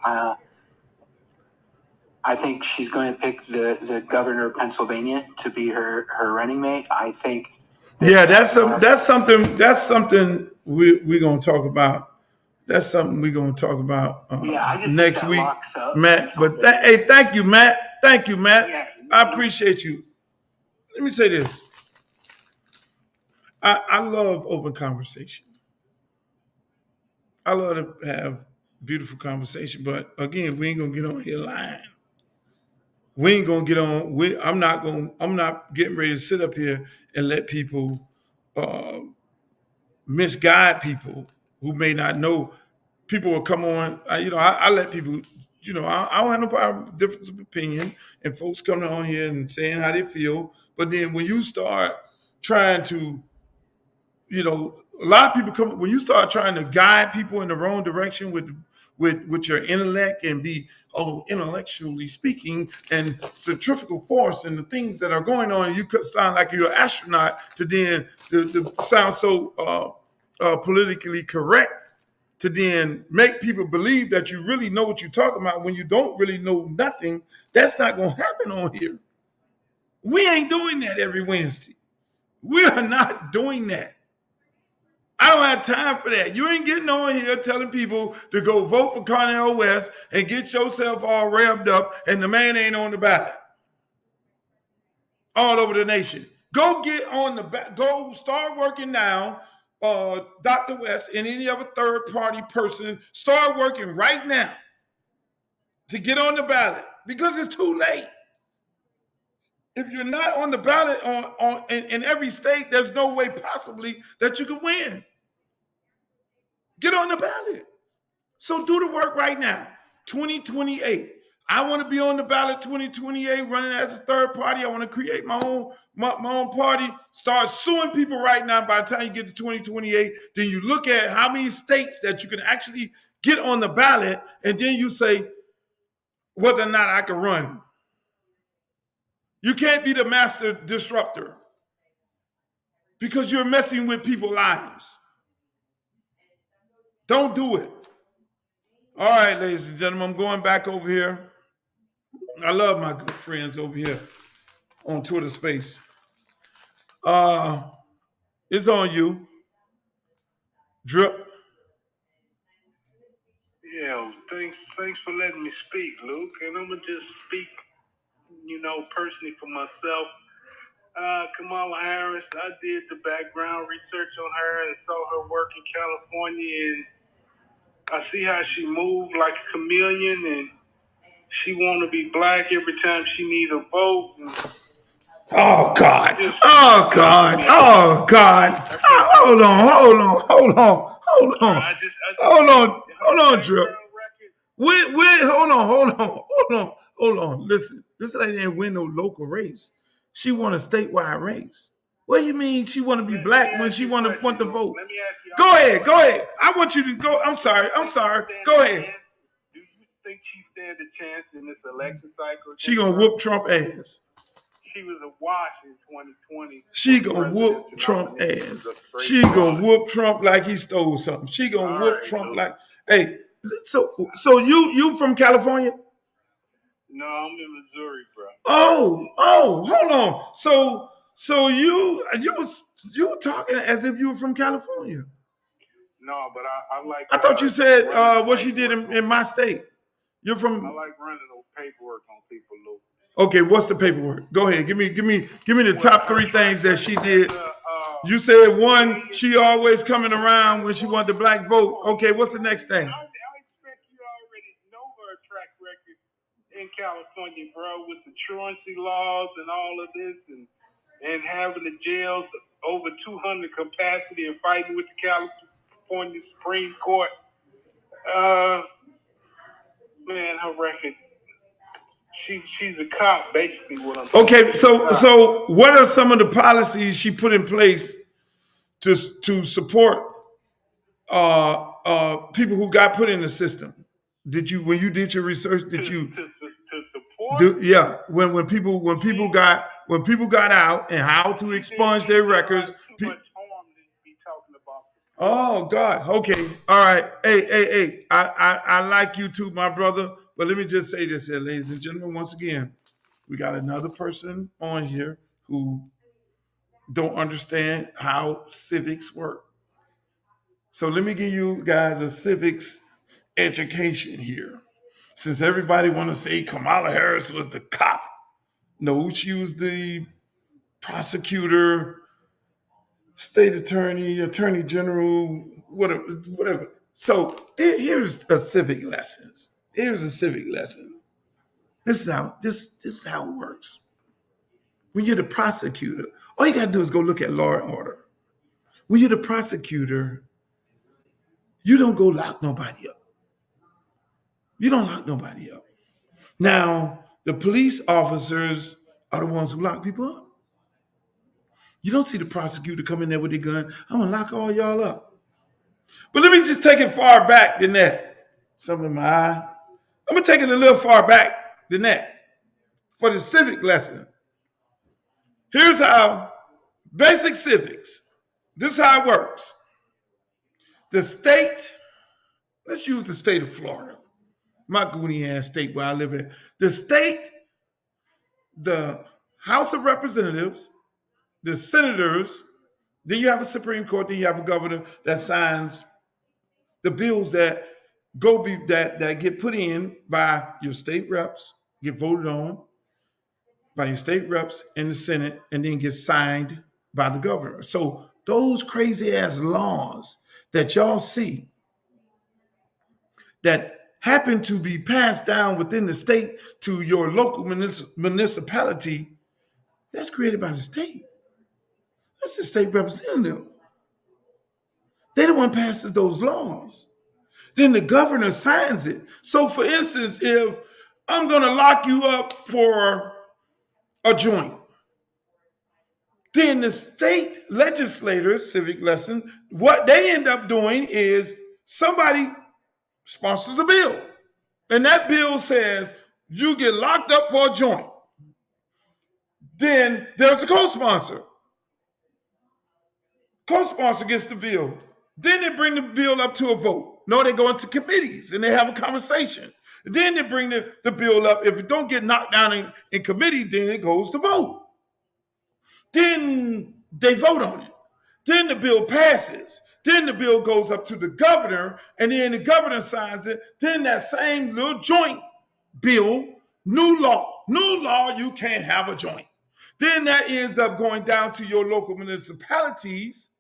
I think she's going to pick the governor of Pennsylvania to be her running mate. I think. That's something we're going to talk about. That's something we're going to talk about next week, Matt. But thank you, Matt. Yeah, I appreciate you. Let me say this. I love open conversation. I love to have beautiful conversation, but again, we ain't gonna get on here lying. we ain't gonna get on. I'm not getting ready to sit up here and let people uh, misguide people who may not know. People will come on. I let people. I don't have no problem with difference of opinion and folks coming on here and saying how they feel. But then when you start trying to, a lot of people come when you start trying to guide people in the wrong direction with your intellect and be intellectually speaking and centrifugal force and the things that are going on. You could sound like you're an astronaut to then to sound so politically correct to then make people believe that you really know what you're talking about when you don't really know nothing. That's not going to happen on here. We ain't doing that every Wednesday. We are not doing that. I don't have time for that. You ain't getting on here telling people to go vote for Cornel West and get yourself all revved up and the man ain't on the ballot all over the nation. Go get on the back. Go start working now. Dr. West and any other third party person, start working right now to get on the ballot because it's too late. If you're not on the ballot in every state, there's no way possibly that you can win. Get on the ballot. So do the work right now. 2028. I want to be on the ballot 2028, running as a third party. I want to create my own party. Start suing people right now. By the time you get to 2028, then you look at how many states that you can actually get on the ballot, and then you say whether or not I can run. You can't be the master disruptor because you're messing with people's lives. Don't do it. All right, ladies and gentlemen, I'm going back over here. I love my good friends over here on Twitter Space. It's on you, Drip. Yeah, thanks for letting me speak, Luke. And I'm gonna just speak, personally for myself. Kamala Harris, I did the background research on her and saw her work in California, and I see how she moved like a chameleon, and she want to be black every time she need a vote. Oh God! Oh God! Oh God! Hold on, Drip. Wait, hold on. Listen, this lady ain't win no local race. She won a statewide race. What do you mean she want to be black when she want to vote? Go ahead. I want you to go. I'm sorry. Go ahead. Do you think she stand a chance in this election cycle? She gonna whoop Trump ass. She was a wash in 2020. She gonna whoop Trump ass. She gonna whoop Trump like he stole something. She gonna whoop Trump like. Hey, so you from California? No, I'm in Missouri, bro. Oh, hold on. So you were talking as if you were from California. No, but I like. I thought you said what she did in my state. You're from. I like running paperwork on people, Luke. Okay, what's the paperwork? Go ahead. Give me the top three things that she did. You said one, she always coming around when she want the black vote. Okay, what's the next thing? I expect you already know her track record in California, bro, with the truancy laws and all of this, and having the jails over 200 capacity and fighting with the California Supreme Court. Man, her record. She's a cop, basically. What I'm saying. Okay, so what are some of the policies she put in place to support people who got put in the system? Did you, when you did your research, did you to support? Yeah, when people got out and how to expunge their records. Too much harm to be talking about support. Oh God. Okay. All right. Hey. I like you too, my brother. But let me just say this here, ladies and gentlemen. Once again, we got another person on here who don't understand how civics work. So let me give you guys a civics education here. Since everybody want to say Kamala Harris was the cop, no, she was the prosecutor, state attorney, attorney general, whatever. So here's a civic lesson. This is how it works. When you're the prosecutor, all you gotta do is go look at law and order. When you're the prosecutor, you don't go lock nobody up. You don't lock nobody up. Now, the police officers are the ones who lock people up. You don't see the prosecutor come in there with a gun. I'm gonna lock all y'all up. But let me just take it far back than that. Something in my eye. I'm gonna take it a little far back than that for the civic lesson. Here's how basic civics. This is how it works. The state, let's use the state of Florida, my goony ass state where I live in. The state, the House of Representatives, the senators, then you have a Supreme Court, then you have a governor that signs the bills that that get put in by your state reps, get voted on by your state reps in the Senate, and then get signed by the governor. So those crazy ass laws that y'all see that happen to be passed down within the state to your local municipality, that's created by the state. That's the state representative. They're the one passes those laws. Then the governor signs it. So for instance, if I'm going to lock you up for a joint, then the state legislators, civic lesson, what they end up doing is somebody sponsors a bill. And that bill says you get locked up for a joint. Then there's a co-sponsor. Co-sponsor gets the bill. Then they bring the bill up to a vote. No, they go into committees and they have a conversation. Then they bring the bill up. If it don't get knocked down in committee, then it goes to vote. Then they vote on it. Then the bill passes. Then the bill goes up to the governor, and then the governor signs it. Then that same little joint bill, new law, you can't have a joint. Then that ends up going down to your local municipalities.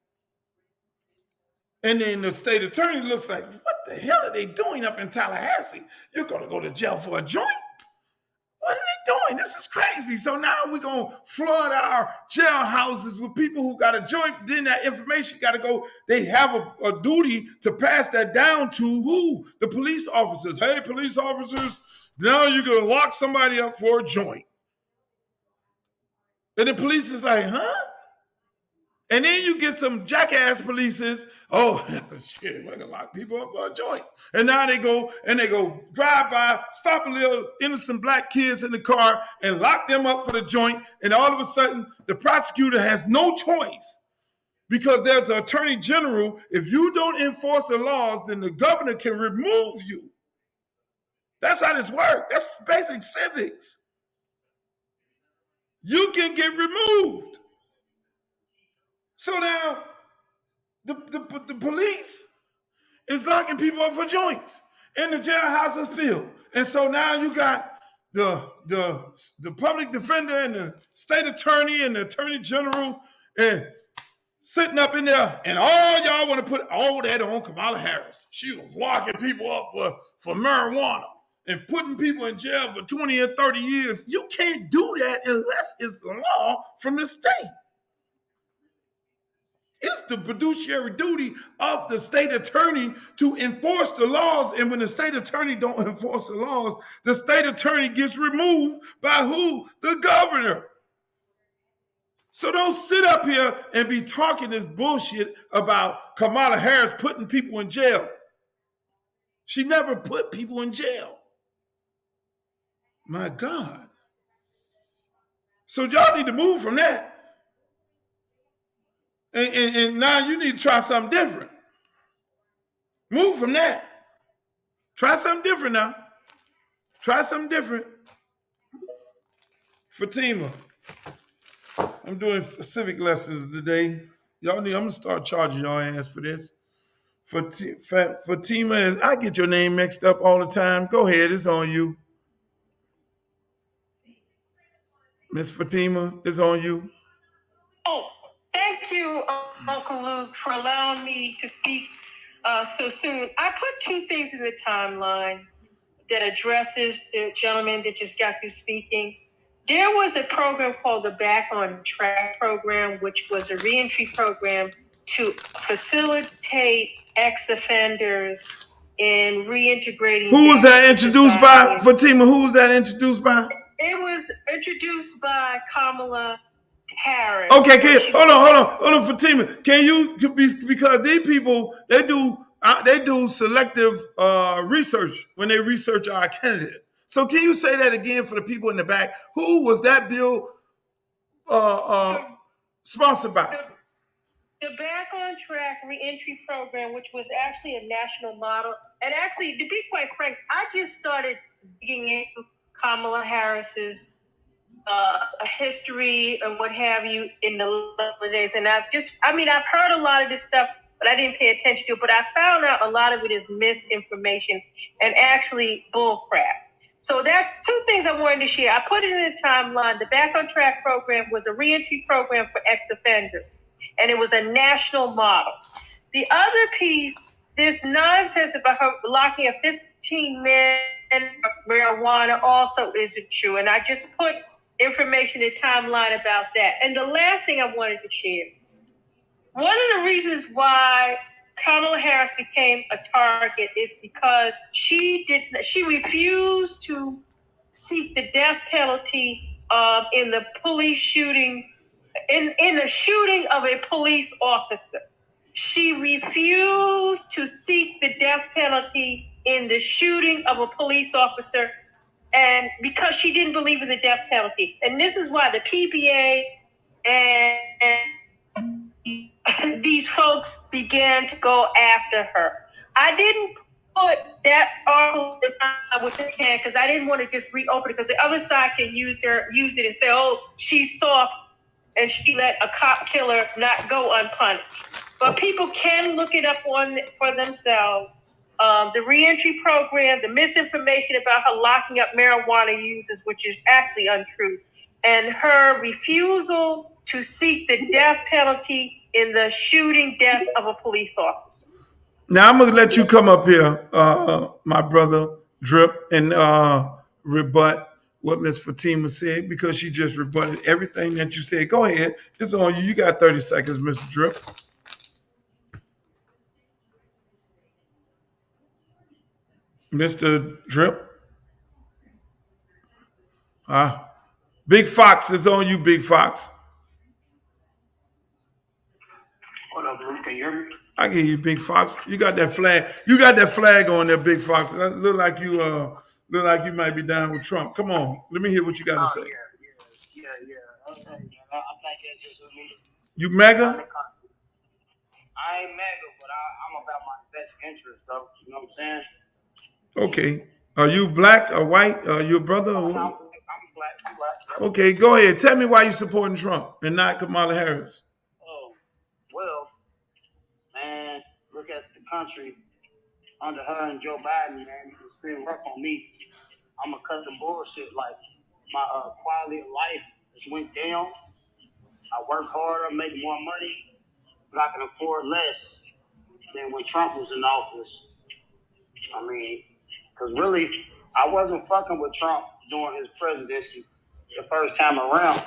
And then the state attorney looks like, what the hell are they doing up in Tallahassee? You're going to go to jail for a joint? What are they doing? This is crazy. So now we're going to flood our jailhouses with people who got a joint. Then that information got to go. They have a duty to pass that down to who? The police officers. Hey, police officers, now you're going to lock somebody up for a joint. And the police is like, huh? And then you get some jackass polices. Oh, shit, we're going to lock people up for a joint. And now they go drive by, stop a little innocent black kids in the car and lock them up for the joint. And all of a sudden, the prosecutor has no choice because there's an attorney general. If you don't enforce the laws, then the governor can remove you. That's how this works. That's basic civics. You can get removed. So now the police is locking people up for joints and the jailhouse is filled. And so now you got the public defender and the state attorney and the attorney general and sitting up in there, and all y'all want to put all that on Kamala Harris. She was locking people up for marijuana and putting people in jail for 20 and 30 years. You can't do that unless it's law from the state. It's the fiduciary duty of the state attorney to enforce the laws. And when the state attorney don't enforce the laws, the state attorney gets removed by who? The governor. So don't sit up here and be talking this bullshit about Kamala Harris putting people in jail. She never put people in jail. My God. So y'all need to move from that. And now you need to try something different. Move from that. Try something different now. Try something different. Fatima, I'm doing civic lessons today. I'm gonna start charging y'all ass for this. Fatima, I get your name mixed up all the time. Go ahead, it's on you. Miss Fatima, it's on you. Oh, thank you, Uncle Luke, for allowing me to speak so soon. I put two things in the timeline. that addresses the gentleman that just got through speaking. There was a program called the Back on Track program, which was a reentry program to facilitate ex-offenders in reintegrating. Who was that introduced by, Fatima? Who was that introduced by? It was introduced by Kamala Harris. Okay, hold on, Fatima. Can you, because these people they do selective research when they research our candidate. So can you say that again for the people in the back? Who was that bill sponsored by? The Back on Track reentry program, which was actually a national model, and actually, to be quite frank, I just started digging into Kamala Harris's history and what have you in the last days, and I've heard a lot of this stuff, but I didn't pay attention to it. But I found out a lot of it is misinformation and actually bullcrap. So that's two things I wanted to share. I put it in the timeline. The Back on Track program was a reentry program for ex-offenders, and it was a national model. The other piece, this nonsense about her locking up 15 men of marijuana also isn't true, and I just put information in timeline about that. And the last thing I wanted to share, one of the reasons why Kamala Harris became a target is because she refused to seek the death penalty in the police shooting, in the shooting of a police officer. She refused to seek the death penalty in the shooting of a police officer, and because she didn't believe in the death penalty. And this is why the PPA and these folks began to go after her. I didn't put that article with the can because I didn't want to just reopen it, because the other side can use it and say, oh, she's soft and she let a cop killer not go unpunished. But people can look it up for themselves. The reentry program, the misinformation about her locking up marijuana users, which is actually untrue, and her refusal to seek the death penalty in the shooting death of a police officer. Now I'm gonna let you come up here, my brother Drip, and rebut what Miss Fatima said, because she just rebutted everything that you said. Go ahead, it's on you. You got 30 seconds, Mr. Drip. Mr. Drip. Big Fox is on you, Big Fox. What up, Luke? Can you hear me? I can hear you, Big Fox. You got that flag. You got that flag on there, Big Fox. That look like you might be down with Trump. Come on, let me hear what you got to say. Yeah. Okay, man. I think that's just me. You mega? I ain't mega, but I'm about my best interest, though. You know what I'm saying? Okay. Are you black or white? Are you a brother? I'm black. I'm black. Okay, go ahead. Tell me why you're supporting Trump and not Kamala Harris. Oh, well, man, look at the country under her and Joe Biden, man. You can spend work on me. I'm going to cut the bullshit. Like, my quality of life just went down. I work harder, make more money, but I can afford less than when Trump was in office. I mean, because really, I wasn't fucking with Trump during his presidency the first time around.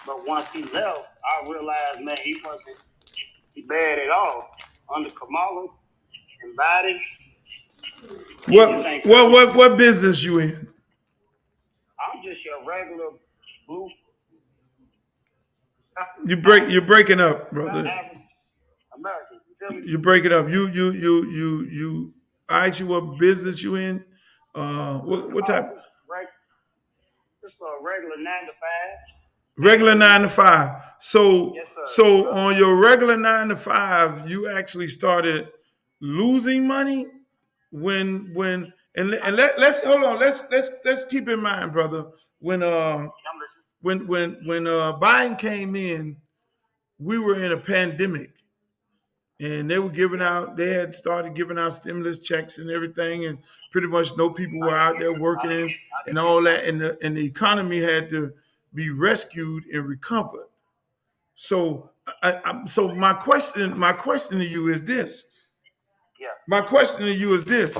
But once he left, I realized, man, he wasn't bad at all. Under Kamala and Biden. What business you in? I'm just your regular blue. You're breaking up, brother. Average American. You're breaking up. You. I asked you what business you in. What type? Just a regular 9 to 5. Regular 9 to 5. So, yes, sir. So on your regular 9 to 5, you actually started losing money when let's hold on. Let's keep in mind, brother. When Biden came in, we were in a pandemic, and they had started giving out stimulus checks and everything, and pretty much no people were out there working and all that, and the economy had to be rescued and recovered. So, so my question to you is this. Yeah. My question to you is this: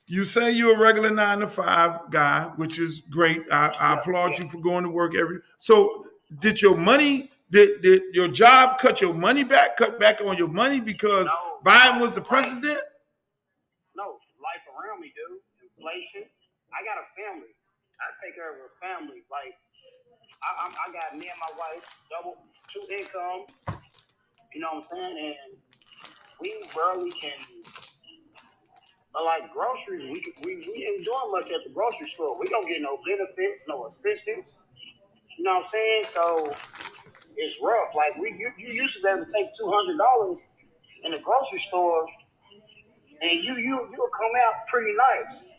You say you're a regular 9 to 5 guy, which is great. I applaud you for going to work every. So did your money? Did your job cut your money back? Cut back on your money because Biden was the president? No, life around me, dude. Inflation. I got a family. I take care of a family. Like I got me and my wife double 2 income. You know what I'm saying? And we barely can. Like groceries, we ain't doing much at the grocery store. We don't get no benefits, no assistance. You know what I'm saying? So it's rough. Like you used to be able to take $200 in the grocery store, and you'll come out pretty nice.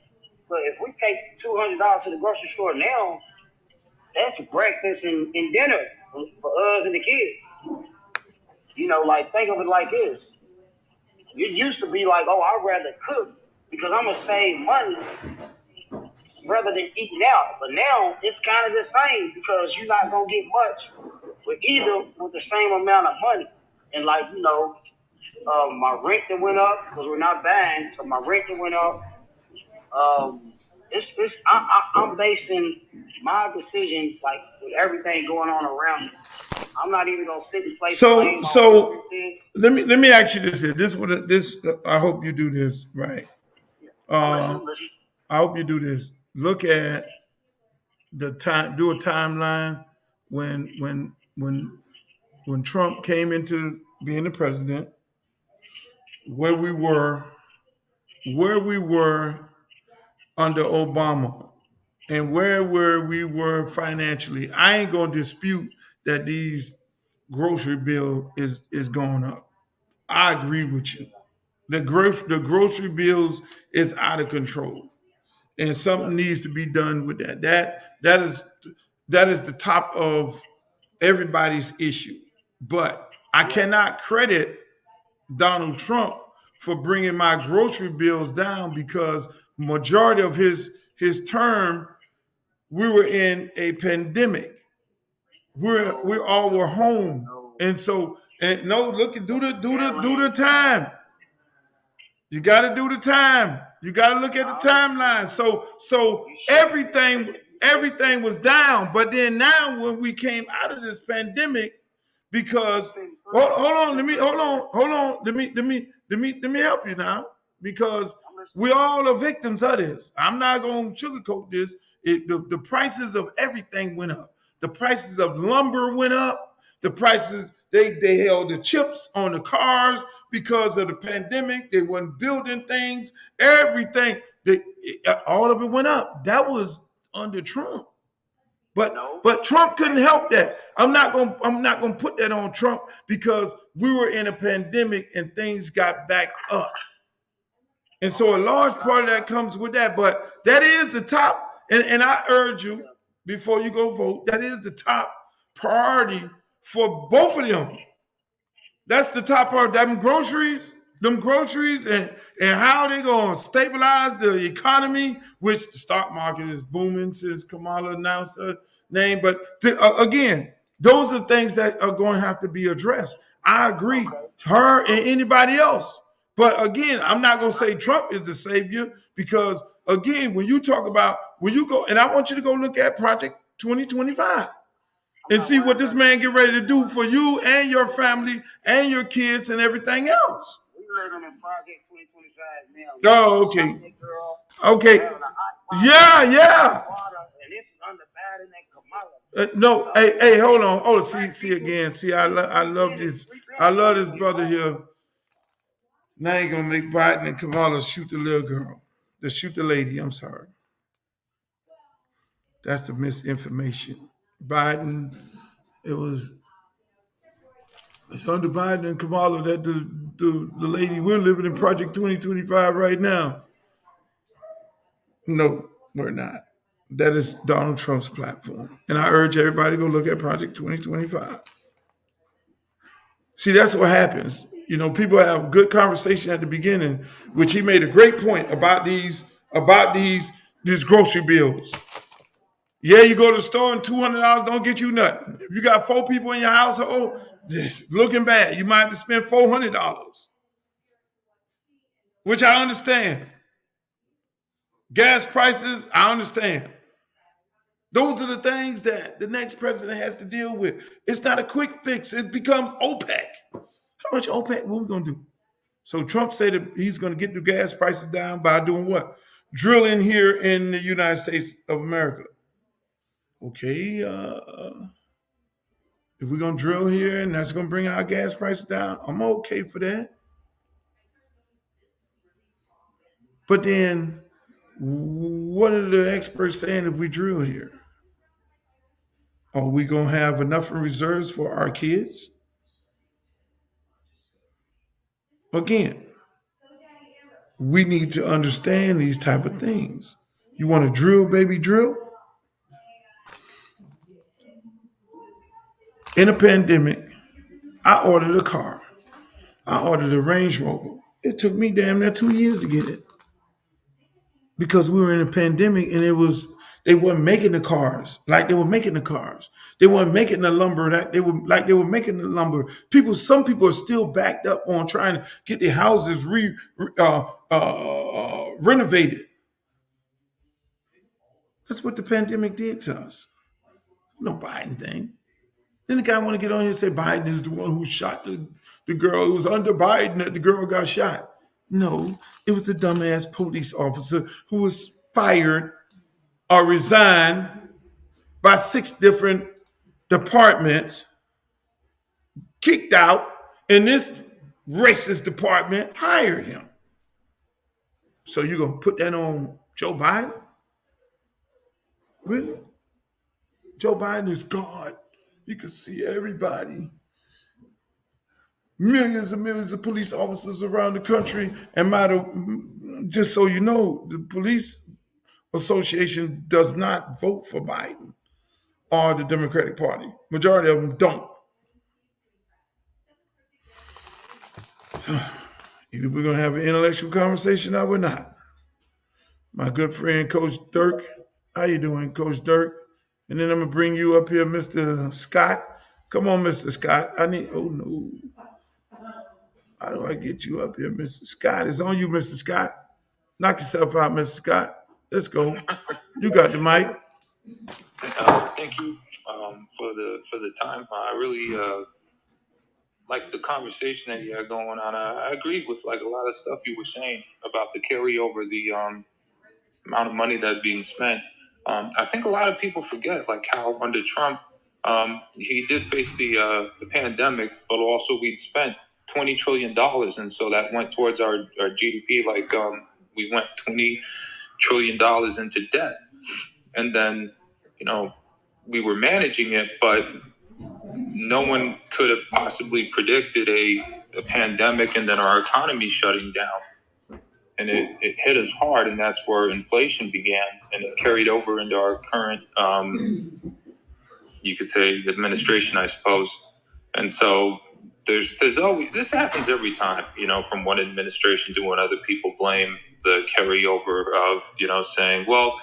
But if we take $200 to the grocery store now, that's breakfast and dinner for us and the kids. You know, like think of it like this. It used to be like, oh, I'd rather cook because I'm gonna save money rather than eating out. But now it's kind of the same because you're not gonna get much with the same amount of money. And like, you know, my rent that went up because we're not buying, so my rent that went up. I'm basing my decision like with everything going on around me. I'm not even gonna sit and play. So let me ask you this here. This I hope you do this right. Listen. I hope you do this. Look at the time. Do a timeline when Trump came into being the president. Where we were under Obama, and where we were financially. I ain't gonna dispute that these grocery bill is going up. I agree with you. The grocery bills is out of control, and something needs to be done with that. That is the top of everybody's issue. But I cannot credit Donald Trump for bringing my grocery bills down because majority of his term we were in a pandemic. We all were home, and so no, look at do the time. You got to do the time. You got to look at the timeline. So everything was down, but then now when we came out of this pandemic, because hold on, let me help you now, because we all are victims of this. I'm not going to sugarcoat this. The prices of everything went up. The prices of lumber went up. The prices they held the chips on the cars because of the pandemic. They weren't building things. Everything, all of it went up. That was under Trump. But Trump couldn't help that. I'm not gonna put that on Trump because we were in a pandemic and things got back up. And so a large part of that comes with that. But that is the top, and I urge you, before you go vote, that is the top priority for both of them. That's the top part. Them groceries, and how they gonna stabilize the economy, which the stock market is booming since Kamala announced her name. But again, those are things that are going to have to be addressed. I agree, her and anybody else. But again, I'm not gonna say Trump is the savior because again, when you go, and I want you to go look at Project 2025. And see what this man get ready to do for you and your family and your kids and everything else. We living in Project 2025 now. Oh, okay. Okay. Yeah. And it's under Biden and Kamala. No, hey, hold on. Oh, see again. See, I love this. I love this brother here. Now you're gonna make Biden and Kamala shoot the little girl. Shoot the lady. I'm sorry. That's the misinformation. Biden. It's under Biden and Kamala that the lady, we're living in Project 2025 right now. No, we're not. That is Donald Trump's platform. And I urge everybody to go look at Project 2025. See, that's what happens. You know, people have good conversation at the beginning, which he made a great point about these grocery bills. Yeah, you go to the store and $200 don't get you nothing. If you got 4 people in your household, it's looking bad. You might have to spend $400, which I understand. Gas prices, I understand. Those are the things that the next president has to deal with. It's not a quick fix. It becomes OPEC. How much OPEC? What are we going to do? So Trump said that he's going to get the gas prices down by doing what? Drilling here in the United States of America. Okay, if we're going to drill here and that's going to bring our gas prices down, I'm okay for that. But then, what are the experts saying if we drill here? Are we going to have enough in reserves for our kids? Again, we need to understand these type of things. You want to drill, baby, drill? In a pandemic, I ordered a car. I ordered a Range Rover. It took me damn near 2 years to get it because we were in a pandemic and they weren't making the cars like they were making the cars. They weren't making the lumber that they were making the lumber. Some people are still backed up on trying to get their houses renovated. That's what the pandemic did to us. No Biden thing. Then the guy want to get on here and say Biden is the one who shot the girl. It was under Biden that the girl got shot. No, it was the dumbass police officer who was fired or resigned by 6 different departments, kicked out, and this racist department hired him. So you're going to put that on Joe Biden? Really? Joe Biden is God. He can see everybody. Millions and millions of police officers around the country. And just so you know, the police association does not vote for Biden or the Democratic Party. Majority of them don't. Either we're going to have an intellectual conversation or we're not. My good friend, Coach Dirk. How you doing, Coach Dirk? And then I'm going to bring you up here, Mr. Scott. Come on, Mr. Scott. Oh no. How do I get you up here, Mr. Scott? It's on you, Mr. Scott. Knock yourself out, Mr. Scott. Let's go. You got the mic. Thank you for the time. I really like the conversation that you had going on. I agreed with like a lot of stuff you were saying about the carryover, the amount of money that's being spent. I think a lot of people forget like how under Trump he did face the pandemic, but also we'd spent $20 trillion, and so that went towards our GDP. Like we went $20 trillion into debt, and then we were managing it, but no one could have possibly predicted a pandemic and then our economy shutting down. And it hit us hard, and that's where inflation began, and it carried over into our current, you could say, administration, I suppose. And so there's always, this happens every time, from one administration to another. People blame the carryover of, saying, well,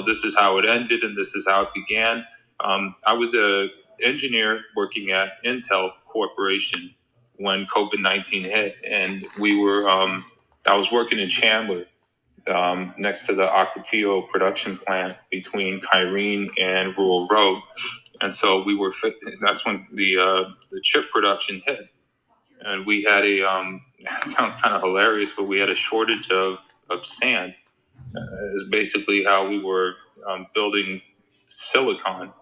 this is how it ended and this is how it began. I was a engineer working at Intel Corporation when COVID-19 hit, and I was working in Chandler, next to the Ocotillo production plant between Kyrene and Rural Road. And so that's when the chip production hit. And we had it sounds kind of hilarious, but we had a shortage of sand. Is basically how we were building silicon.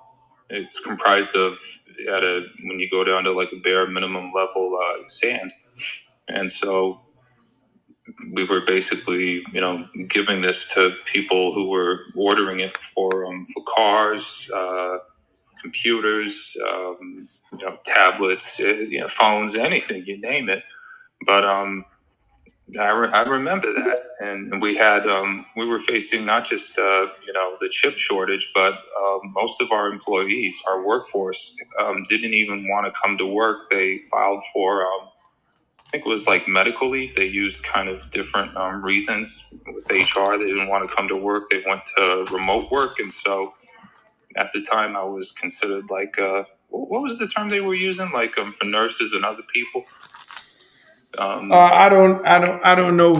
It's comprised of, when you go down to like a bare minimum level, sand. And so we were basically, giving this to people who were ordering it for cars, computers, tablets, phones, anything, you name it. But I remember that, and we were facing not just the chip shortage, but most of our employees, our workforce, didn't even want to come to work. They filed for, I think it was like medical leave. They used kind of different reasons with HR. They didn't want to come to work. They went to remote work, and so at the time I was considered like what was the term they were using, like for nurses and other people? I don't know.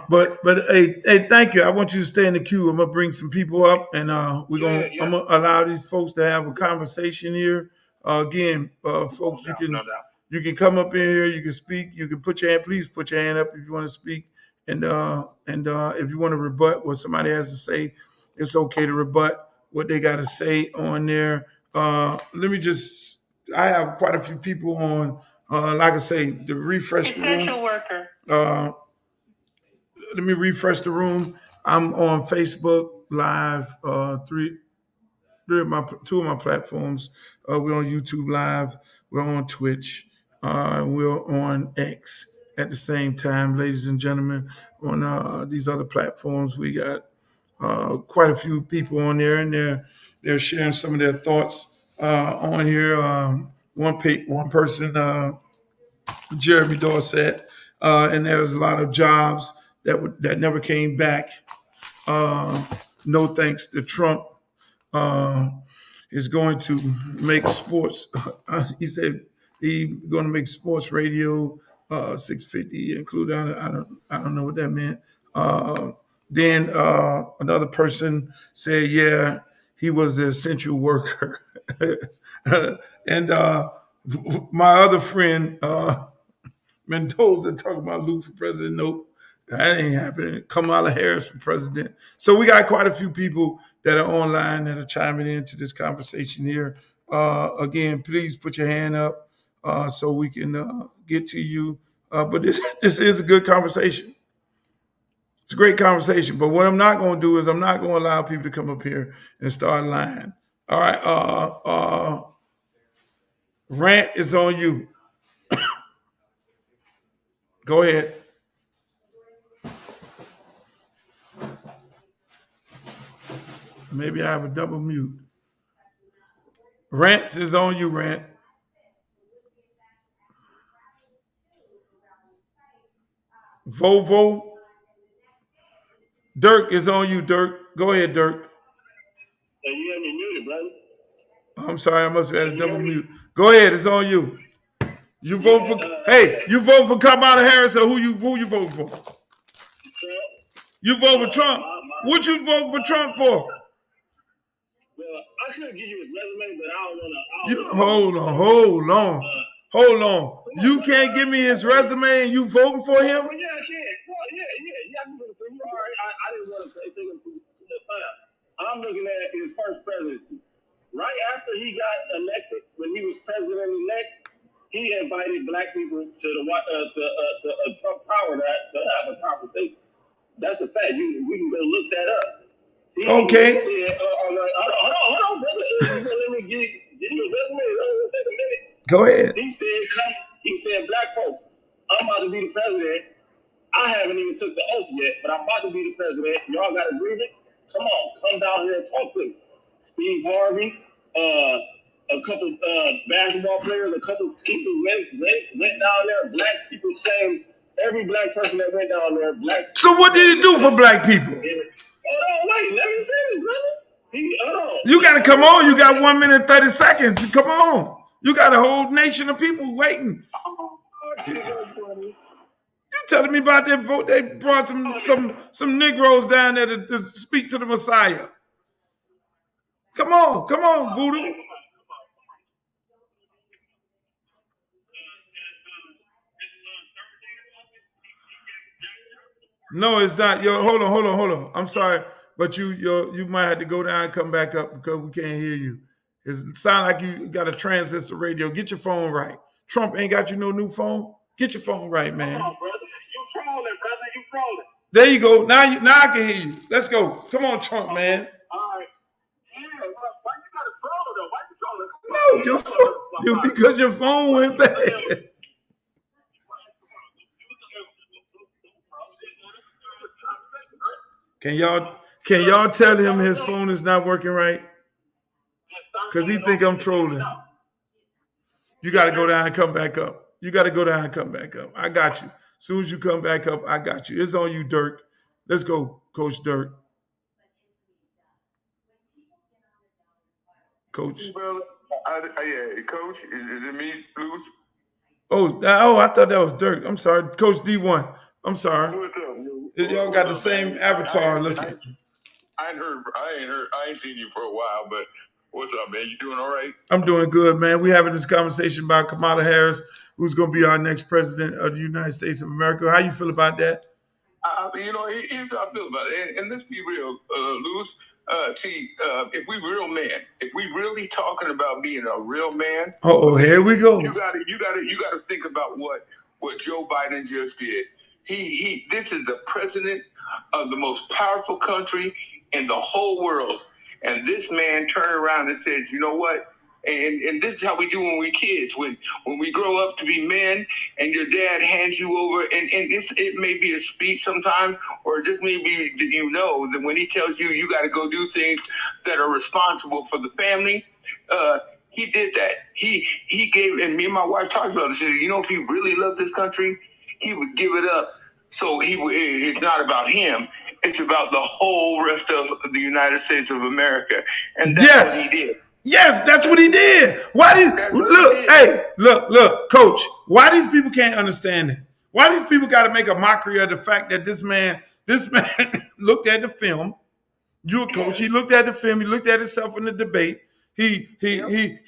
But hey, thank you. I want you to stay in the queue. I'm gonna bring some people up, and I'm gonna allow these folks to have a conversation here. Again, folks, you can come up in here. You can speak. You can put your hand. Please put your hand up if you want to speak. And if you want to rebut what somebody has to say, it's okay to rebut what they got to say on there. Let me just. I have quite a few people on. Like I say, to refresh Essential the room. worker. Let me refresh the room. I'm on Facebook Live, two of my platforms. We're on YouTube Live. We're on Twitch. We're on X at the same time, ladies and gentlemen. On these other platforms, we got quite a few people on there, and they're sharing some of their thoughts on here. One person, Jeremy Dorset, and there was a lot of jobs that never came back. No thanks to Trump. Uh, is going to make sports. He said he's going to make sports radio 650 included. I don't know what that meant. Then another person said, yeah, he was the essential worker. And my other friend, Mendoza, talking about Luke for president. Nope, that ain't happening. Kamala Harris for president. So we got quite a few people that are online that are chiming into this conversation here. Again, please put your hand up so we can get to you. But this is a good conversation. It's a great conversation. But what I'm not going to do is I'm not going to allow people to come up here and start lying. All right. Rant is on you. Go ahead. Maybe I have a double mute. Rant is on you, Rant. Vovo. Dirk is on you, Dirk. Go ahead, Dirk. Hey, you have me muted, brother. I'm sorry, I must have had a double mute. Go ahead, it's on you. You vote for you vote for Kamala Harris, or who you vote for? Trump. You vote for Trump. What you vote for Trump for? Well, I could give you his resume, but I don't wanna. Hold on. You can't give me his resume and you voting for him? Yeah, I can. Well, yeah, I can give it to you. All right, I didn't want to take him to the fire. I'm looking at his first presidency. Right after he got elected, when he was president-elect, he invited black people to the Trump Tower to have a conversation. That's a fact. We can go look that up. Okay. He said, hold on, brother. Let me give you a resume. It'll take a minute. Go ahead. He said, black folks, I'm about to be the president. I haven't even took the oath yet, but I'm about to be the president. Y'all got a grievance? Come on, come down here and talk to me. Steve Harvey, a couple basketball players, a couple people went down there. Black people saying every black person that went down there, black. So what did he do for black people? Oh, wait, let me finish, brother. You got to come on. You got 1 minute 30 seconds. Come on. You got a whole nation of people waiting. You telling me about that vote? They brought some Negroes down there to speak to the Messiah. Come on, Voodoo. No, it's not. Yo, hold on. I'm sorry, but you might have to go down and come back up because we can't hear you. It sounds like you got a transistor radio. Get your phone right. Trump ain't got you no new phone. Get your phone right, man. Come on, brother. You trolling, brother. You trolling. There you go. Now I can hear you. Let's go. Come on, Trump, man. All right. Yeah, why you got to troll though? Why you trolling? No, because your phone went bad. Can y'all tell him his phone is not working right? Because he think I'm trolling. You got to go down and come back up. I got you. As soon as you come back up, I got you. It's on you, Dirk. Let's go, Coach Dirk. Coach. Yeah, Coach. Is it me, Bruce? Oh, I thought that was Dirk. I'm sorry, Coach D1. I'm sorry. What's up, you? Y'all got the same avatar looking. I ain't seen you for a while, but what's up, man? You doing all right? I'm doing good, man. We're having this conversation about Kamala Harris, who's going to be our next president of the United States of America. How you feel about that? Here's how I feel about it. And let's be real, Lewis. If we real men, if we really talking about being a real man, here we go. You gotta think about what Joe Biden just did. This is the president of the most powerful country in the whole world, and this man turned around and said, "You know what?" And this is how we do when we kids. When we grow up to be men, and your dad hands you over, and it may be a speech sometimes, or it just may be that that when he tells you you got to go do things that are responsible for the family. He did that. He gave, and me and my wife talked about it. Said, if he really loved this country, he would give it up. So it's not about him. It's about the whole rest of the United States of America, and that's what he did. Yes, that's what he did. Look, Coach. Why these people can't understand it? Why these people got to make a mockery of the fact that this man looked at the film. You're a coach. He looked at the film. He looked at himself in the debate. He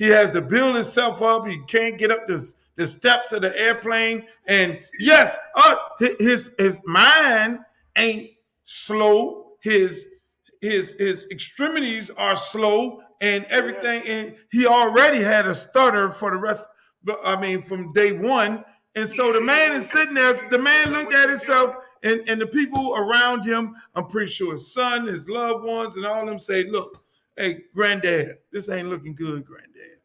has to build himself up. He can't get up the steps of the airplane. And yes, his mind ain't slow. His extremities are slow and everything. And he already had a stutter for the rest. From day one. And so the man is sitting there. The man looked at himself. And the people around him, I'm pretty sure his son, his loved ones, and all of them say, look, hey, granddad, this ain't looking good, granddad.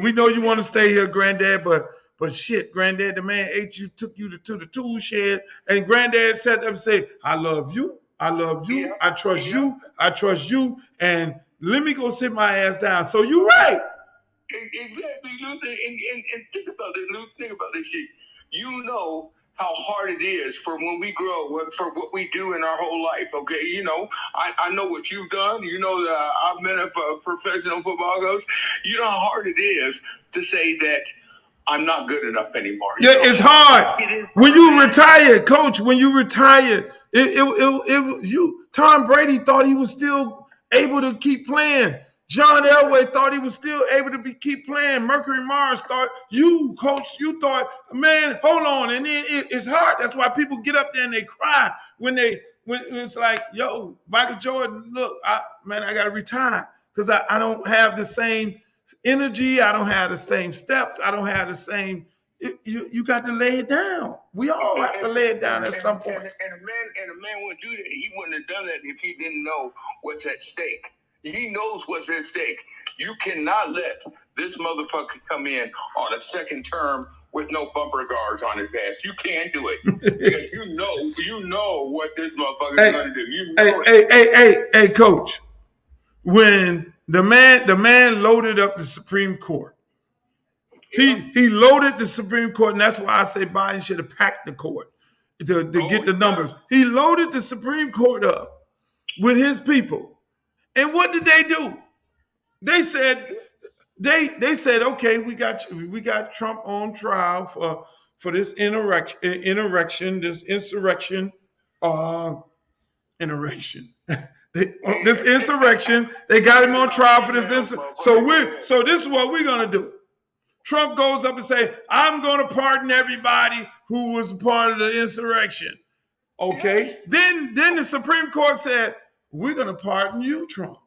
We know you want to stay here, granddad, but shit, granddad, the man took you to the tool shed, and granddad sat there and said, I love you, I trust you, and let me go sit my ass down. So you're right. Exactly, Luther, and think about this, Luther, think about this shit. You know how hard it is for when we grow, for what we do in our whole life, okay? I know what you've done. That I've been a professional football coach. You know how hard it is to say that I'm not good enough anymore. It's hard. When you retire, Coach, Tom Brady thought he was still able to keep playing. John Elway thought he was still able to keep playing. Mercury Mars thought, Coach, you thought, man, hold on. And then it's hard. That's why people get up there and they cry when it's like, yo, Michael Jordan, look, I got to retire because I don't have the same energy. I don't have the same steps. I don't have the same. You got to lay it down. We all have to lay it down at some point. And a man wouldn't do that. He wouldn't have done that if he didn't know what's at stake. He knows what's at stake. You cannot let this motherfucker come in on a second term with no bumper guards on his ass. You can't do it because you know what this motherfucker is going to do. Hey, Coach. When the man loaded up the Supreme Court, he loaded the Supreme Court, and that's why I say Biden should have packed the court to get the numbers. He loaded the Supreme Court up with his people. And what did they do? They said, okay, we got Trump on trial for this insurrection. This insurrection. They got him on trial for this insurrection. So this is what we're gonna do. Trump goes up and say, I'm gonna pardon everybody who was part of the insurrection. Okay. Then the Supreme Court said, we're gonna pardon you, Trump.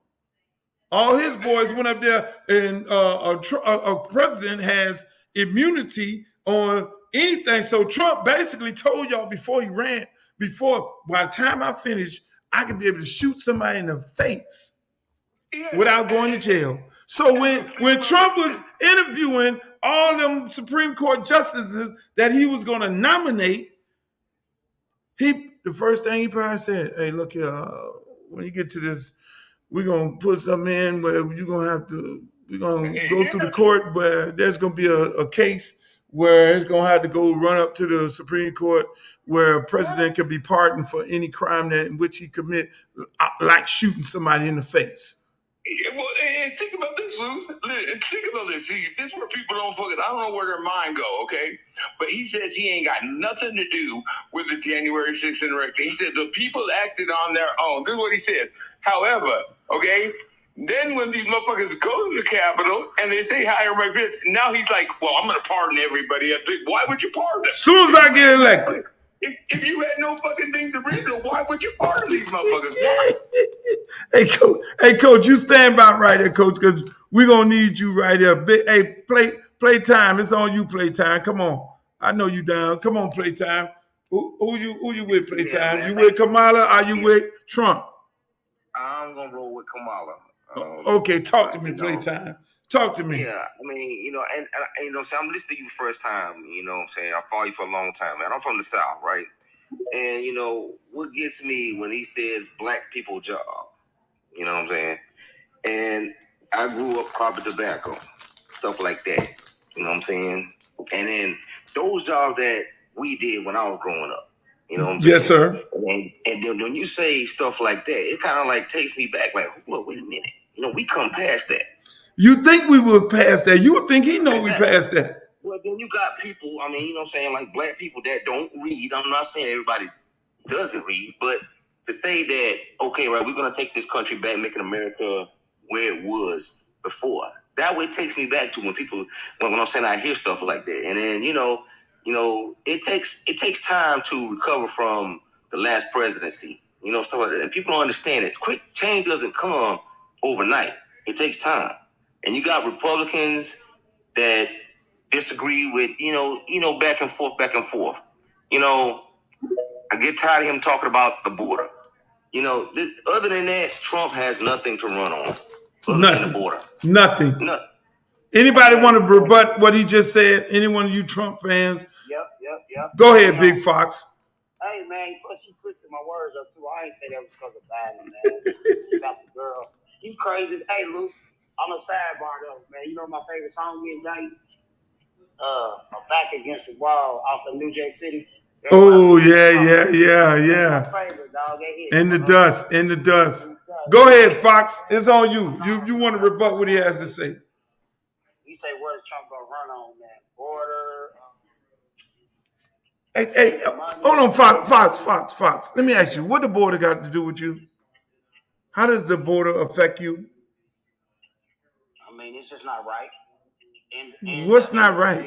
All his boys went up there, and a president has immunity on anything. So Trump basically told y'all before he ran, by the time I finish, I could be able to shoot somebody in the face without going to jail. So when Trump was interviewing all them Supreme Court justices that he was going to nominate, the first thing he probably said, hey, look here, when you get to this, we're going to put something in where we're going to go through the court where there's going to be a case where it's going to have to go run up to the Supreme Court where a president can be pardoned for any crime in which he commit, like shooting somebody in the face. Well, and think about this, Luz. Think about this. See, this is where people don't fucking, I don't know where their mind go, okay? But he says he ain't got nothing to do with the January 6th insurrection. He said the people acted on their own. This is what he said. However, okay, then when these motherfuckers go to the Capitol and they say hire my bitch, now he's like, well, I'm going to pardon everybody. I think, why would you pardon them? As soon as I get elected. If you had no fucking thing to bring to, why would you pardon these motherfuckers? Why? Hey, coach, you stand by right there, coach, because we're gonna need you right there. Hey, play time. It's on you, play time. Come on. I know you down. Come on, play time. Who you with, play time? You with Kamala? Are you with Trump? I'm gonna roll with Kamala. Okay, talk to me, play time. Talk to me. Yeah, I mean, and so I'm listening to you first time, what I'm saying? I follow you for a long time, man. I'm from the South, right? And, what gets me when he says black people job, you know what I'm saying? And I grew up popping tobacco, stuff like that, you know what I'm saying? And then those jobs that we did when I was growing up, you know what I'm saying? Yes, sir. And then when you say stuff like that, it kind of like takes me back, like, look, wait a minute. We come past that. You think we were past that? You would think he know we passed that. Well, then you got people, like black people that don't read. I'm not saying everybody doesn't read, but to say that, okay, right, we're going to take this country back, making America where it was before. That way takes me back to when I'm saying I hear stuff like that. And then, it takes time to recover from the last presidency, stuff like that. And people don't understand it. Quick change doesn't come overnight. It takes time. And you got Republicans that disagree with, back and forth. I get tired of him talking about the border. Other than that, Trump has nothing to run on. Other than the border. Nothing. Anybody want to rebut what he just said? Anyone of you Trump fans? Yep. Go ahead, Big Fox. Hey, man, plus you twisted my words up, too. I ain't say that was because of Biden, man. You got the girl. You crazy. Hey, Luke, on a sidebar, though, man. You know my favorite song is, Night? Back Against the Wall off of New Jack City. Oh, yeah. My favorite, dog. In the dust. Go ahead, Fox. It's on you. You want to rebut what he has to say. You say, where's Trump going to run on, man? Border? Hey, hold on, Fox. Let me ask you, what the border got to do with you? How does the border affect you? I mean, it's just not right. And what's not right?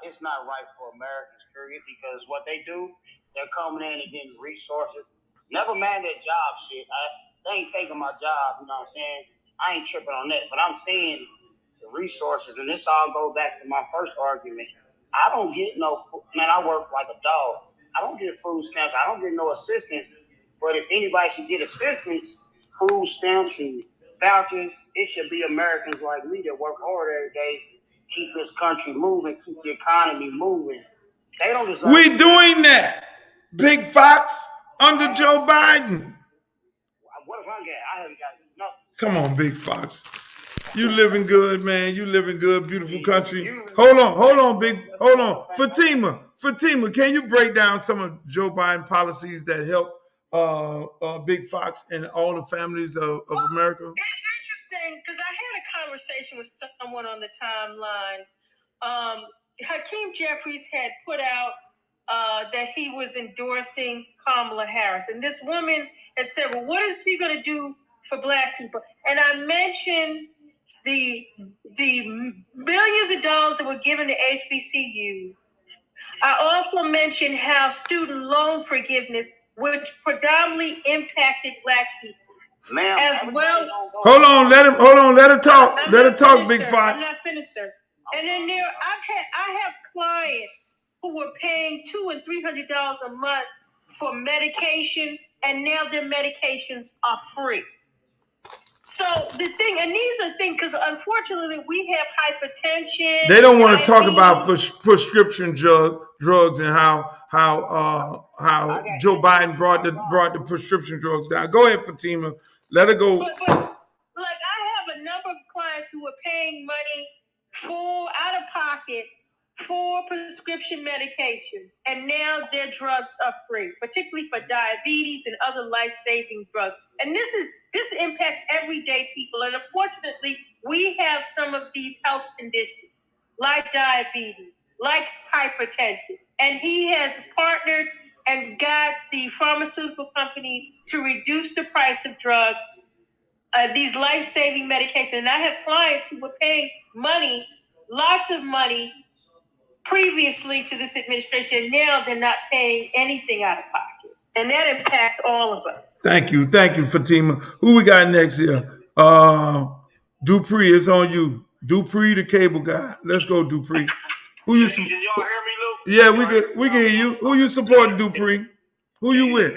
It's not right for Americans, period, because what they do, they're coming in and getting resources. Never mind that job shit. They ain't taking my job, you know what I'm saying? I ain't tripping on that, but I'm saying the resources, and this all goes back to my first argument. I don't get no food. Man, I work like a dog. I don't get food stamps. I don't get no assistance. But if anybody should get assistance, food stamps and vouchers, it should be Americans like me that work hard every day, keep this country moving, keep the economy moving. They don't deserve. We're doing that, Big Fox, under Joe Biden. What if I get? I haven't got nothing. Come on, Big Fox. You living good, man. You living good, beautiful country. Hold on. Fatima, can you break down some of Joe Biden policies that help Big Fox and all the families of America? It's interesting because I had a conversation with someone on the timeline. Hakeem Jeffries had put out that he was endorsing Kamala Harris. And this woman had said, well, what is he going to do for Black people? And I mentioned the millions of dollars that were given to HBCUs. I also mentioned how student loan forgiveness, which predominantly impacted Black people. Ma'am, as well. Hold on, let her talk. Let her talk, Big Fox. I'm not finished, sir. And then I have clients who were paying $200 and $300 a month for medications, and now their medications are free. So the thing, and these are things, because unfortunately we have hypertension. They don't want to talk about prescription drugs and how Joe Biden brought the prescription drugs down. Go ahead, Fatima. Let her go. But like I have a number of clients who are paying money full out of pocket for prescription medications, and now their drugs are free, particularly for diabetes and other life-saving drugs. And this impacts everyday people. And unfortunately, we have some of these health conditions, like diabetes, like hypertension. And he has partnered and got the pharmaceutical companies to reduce the price of drugs, these life-saving medications. And I have clients who were paying money, lots of money, previously to this administration. Now they're not paying anything out of pocket. And that impacts all of us. Thank you, Fatima. Who we got next here? Dupree, it's on you. Dupree, the cable guy. Let's go, Dupree. Who you? Can y'all hear me, Luke? Yeah, we can hear you. Who you supporting, Dupree? Who you with?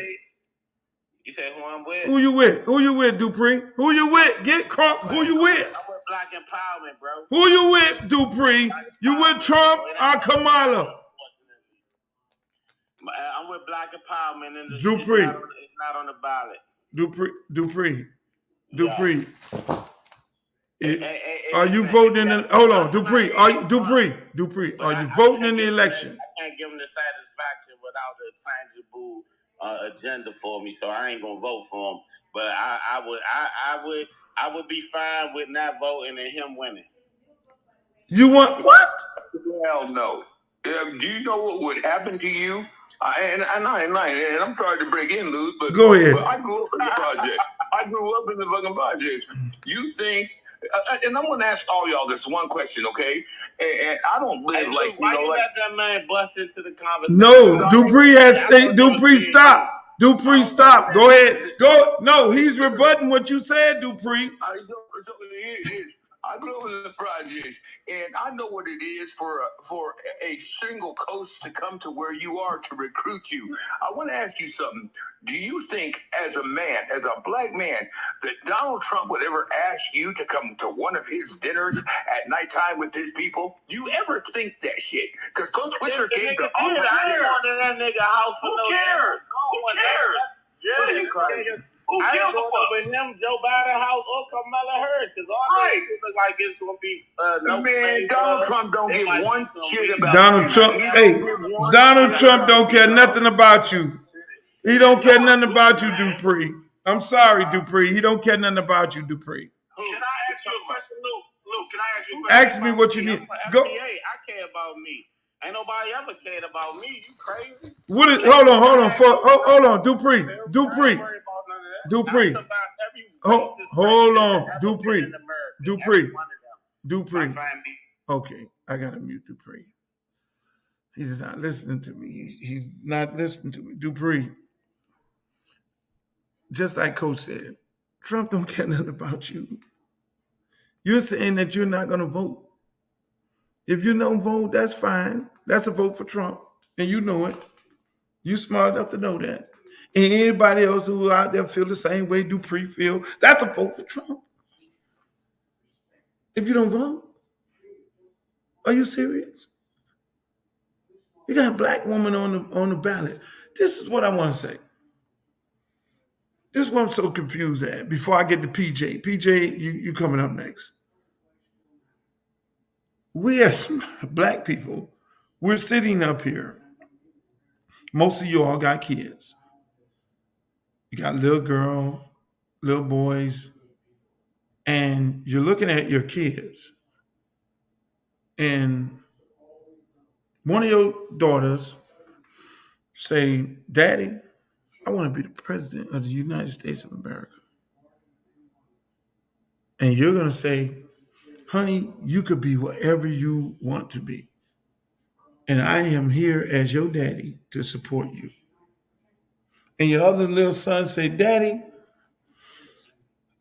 You said who I'm with? Who you with? Who you with, Dupree? Who you with? Get crunk. Who you with? I'm with Black Empowerment, bro. Who you with, Dupree? You with Trump or Kamala? I'm with Black Empowerment, and Dupree. It's not on the ballot. Dupree. Yeah. Are you voting in? Hold on, Dupree. Are you Dupree? Are you voting in the election? I can't give them the satisfaction without the tangible agenda for me, so I ain't gonna vote for him. But I would be fine with not voting and him winning. You want what? Hell no. Do you know what would happen to you? And I'm sorry to break in, Luz, but go ahead. But I grew up in the project. I grew up in the fucking projects. You think? And I'm going to ask all y'all this one question, okay? And I don't live why you let that man bust into the conversation? No, Dupree has stayed. Dupree, stop. Dupree, stop. Go ahead. Go. No, he's rebutting what you said, Dupree. I grew up in the projects, and I know what it is for a single coast to come to where you are to recruit you. I want to ask you something. Do you think, as a man, as a black man, that Donald Trump would ever ask you to come to one of his dinners at nighttime with his people? Do you ever think that shit? Because Coach Witcher came to I ain't going to that nigga house for no cares? Who cares? Yeah, I ain't going up with him, Joe Biden house or Kamala Harris, because all that look like it's going to be no man. Donald Trump don't give one shit about Donald Trump. Hey, Donald Trump don't care nothing about you. He don't care nothing about you, Dupree. I'm sorry, Dupree. He don't care nothing about you, Dupree. Can I ask you a question, Luke? Can I ask you a question? Ask me what you need. Go. I care about me. Ain't nobody ever cared about me. You crazy? What is? Hold on, Dupree. Hold on, Dupree. Okay, I gotta mute Dupree. He's not listening to me. He's not listening to me. Dupree. Just like Coach said, Trump don't care nothing about you. You're saying that you're not gonna vote. If you don't vote, that's fine. That's a vote for Trump. And you know it. You smart enough to know that. And anybody else who out there feel the same way Dupree feel, that's a vote for Trump. If you don't vote, are you serious? You got a black woman on the ballot. This is what I want to say. This is what I'm so confused at. Before I get to PJ. PJ, you coming up next. We as black people, we're sitting up here. Most of you all got kids. You got little girl, little boys, and you're looking at your kids. And one of your daughters say, Daddy, I want to be the president of the United States of America. And you're going to say, honey, you could be whatever you want to be. And I am here as your daddy to support you. And your other little son say, Daddy,